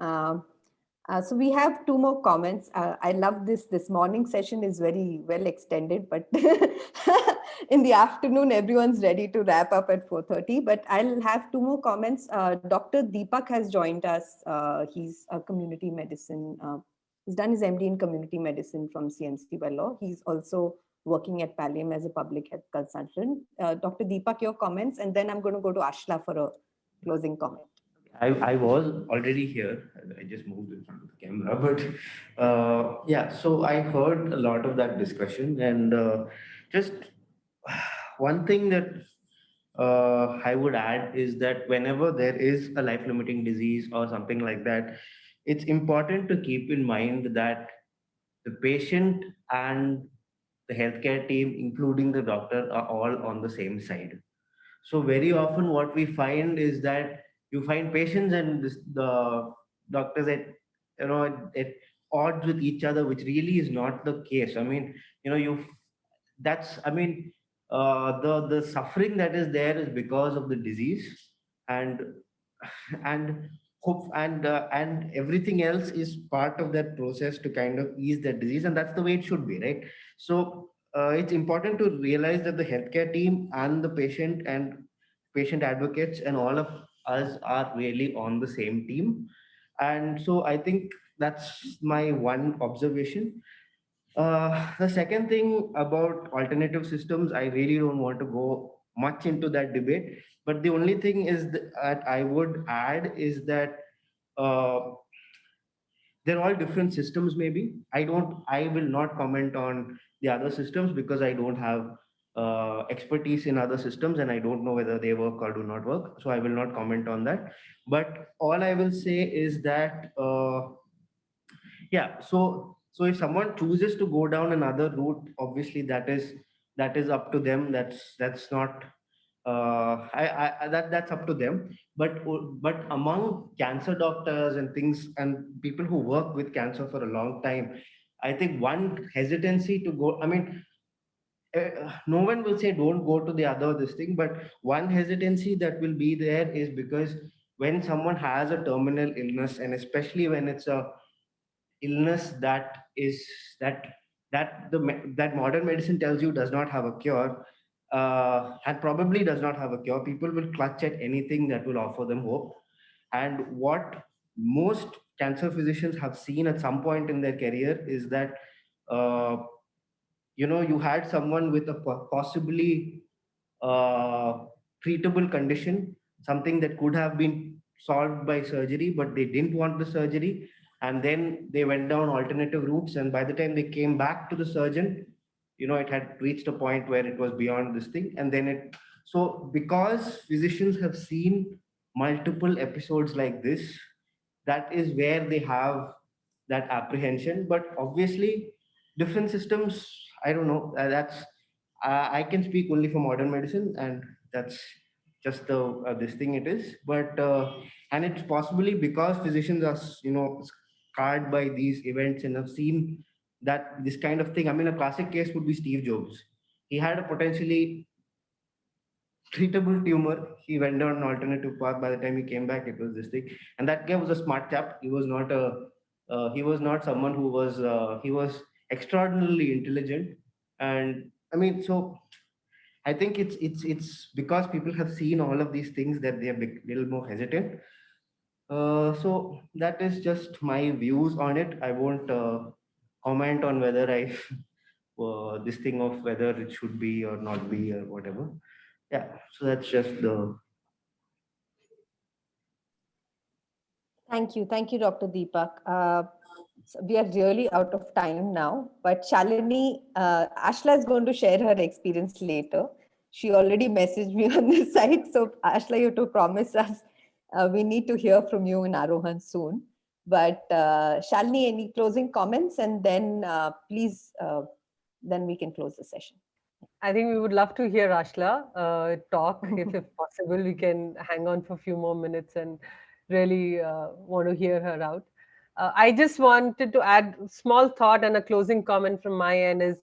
[SPEAKER 3] So we have 2 more comments. I love this. This morning session is very well extended, but in the afternoon, everyone's ready to wrap up at 4:30. But I'll have 2 more comments. Dr. Deepak has joined us. He's a community medicine. He's done his MD in community medicine from CMC Vellore. He's also working at Palliative as a public health consultant. Dr. Deepak, your comments, and then I'm going to go to Ashla for a closing comment.
[SPEAKER 10] I was already here. I just moved in front of the camera, but yeah, so I heard a lot of that discussion, and just one thing that I would add is that whenever there is a life-limiting disease or something like that, it's important to keep in mind that the patient and the healthcare team, including the doctor, are all on the same side. So very often what we find is that you find patients and the doctors at, at odds with each other, which really is not the case. I mean, that's, I mean, the suffering that is there is because of the disease, and and and everything else is part of that process to kind of ease that disease, and that's the way it should be, right? So it's important to realize that the healthcare team and the patient and patient advocates and all of us are really on the same team. And so I think that's my one observation. The second thing about alternative systems, I really don't want to go much into that debate. But the only thing is that I would add is that uh, they're all different systems. Maybe I will not comment on the other systems because I don't have expertise in other systems and I don't know whether they work or do not work. So I will not comment on that. But all I will say is that. Yeah, so if someone chooses to go down another route, obviously that is up to them. That's not that's up to them. But among cancer doctors and things and people who work with cancer for a long time, I think one hesitancy to go, I mean, no one will say don't go to the other this thing, but one hesitancy that will be there is because when someone has a terminal illness, and especially when it's a illness that is that modern medicine tells you does not have a cure, and probably does not have a cure, people will clutch at anything that will offer them hope. And what most cancer physicians have seen at some point in their career is that uh, you had someone with a possibly treatable condition, something that could have been solved by surgery, but they didn't want the surgery. And then they went down alternative routes. And by the time they came back to the surgeon, it had reached a point where it was beyond this thing. And then so because physicians have seen multiple episodes like this, that is where they have that apprehension. But obviously, different systems, I don't know. That's I can speak only for modern medicine, and that's just the this thing it is. But and it's possibly because physicians are scarred by these events and have seen that this kind of thing. I mean, a classic case would be Steve Jobs. He had a potentially treatable tumor. He went down an alternative path. By the time he came back, it was this thing. And that guy was a smart chap. He was not he was not someone who was he was extraordinarily intelligent. And I mean, so I think it's because people have seen all of these things that they are a little more hesitant. So that is just my views on it. I won't comment on whether I this thing of whether it should be or not be or whatever. Yeah, so that's just the.
[SPEAKER 3] Thank you, Dr. Deepak. So we are really out of time now, but Shalini, Ashla is going to share her experience later. She already messaged me on this site. So Ashla, you have to promise us we need to hear from you in Aarohan soon. But Shalini, any closing comments? And then please, then we can close the session.
[SPEAKER 4] I think we would love to hear Ashla talk. If possible, we can hang on for a few more minutes and really want to hear her out. I just wanted to add a small thought and a closing comment from my end is,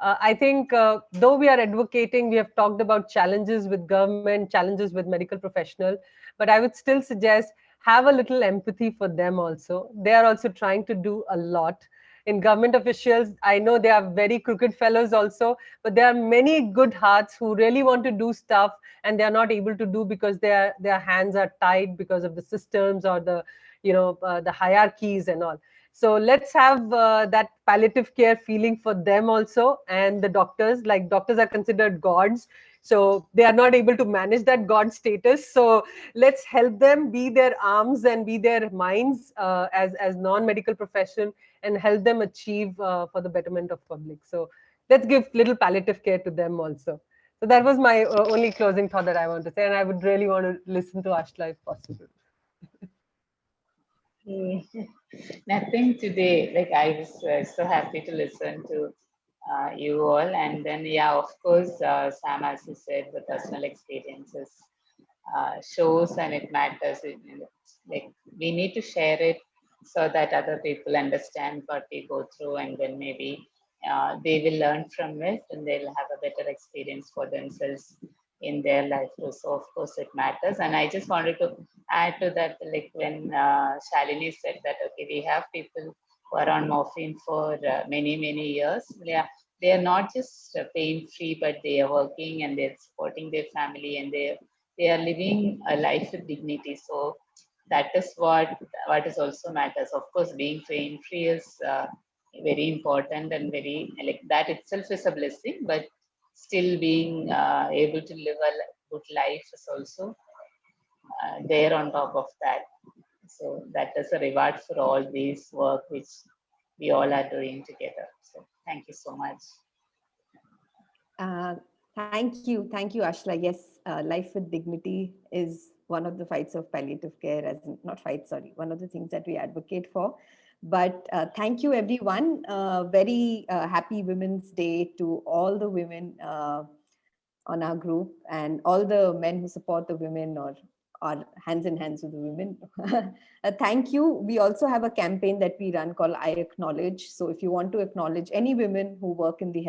[SPEAKER 4] I think though we are advocating, we have talked about challenges with government, challenges with medical professional, but I would still suggest have a little empathy for them also. They are also trying to do a lot. In government officials, I know they are very crooked fellows also, but there are many good hearts who really want to do stuff and they are not able to do because their hands are tied because of the systems or the the hierarchies and all. So let's have that palliative care feeling for them also. And the doctors, like doctors are considered gods, so they are not able to manage that god status. So let's help them be their arms and be their minds as non-medical profession, and help them achieve for the betterment of public. So let's give little palliative care to them also. So that was my only closing thought that I want to say, and I would really want to listen to Ashla if possible.
[SPEAKER 11] Nothing today. Like I was so happy to listen to you all, and then yeah, of course, Sam, as you said, the personal experiences shows and it matters. Like we need to share it so that other people understand what we go through, and then maybe they will learn from it and they'll have a better experience for themselves in their life too. So of course it matters. And I just wanted to add to that, like when Shalini said that, okay, we have people who are on morphine for many years. Yeah, they are not just pain free, but they are working and they're supporting their family, and they are living a life with dignity. So that is what is also matters. Of course, being pain free is very important, and very like that itself is a blessing, but still being able to live a good life is also there on top of that. So that is a reward for all these work which we all are doing together. So thank you so much.
[SPEAKER 3] Thank you, Ashla. Yes, life with dignity is one of the fights of palliative care, one of the things that we advocate for. But thank you, everyone. Very happy Women's Day to all the women on our group, and all the men who support the women or are hands in hands with the women. Thank you. We also have a campaign that we run called I Acknowledge. So if you want to acknowledge any women who work in the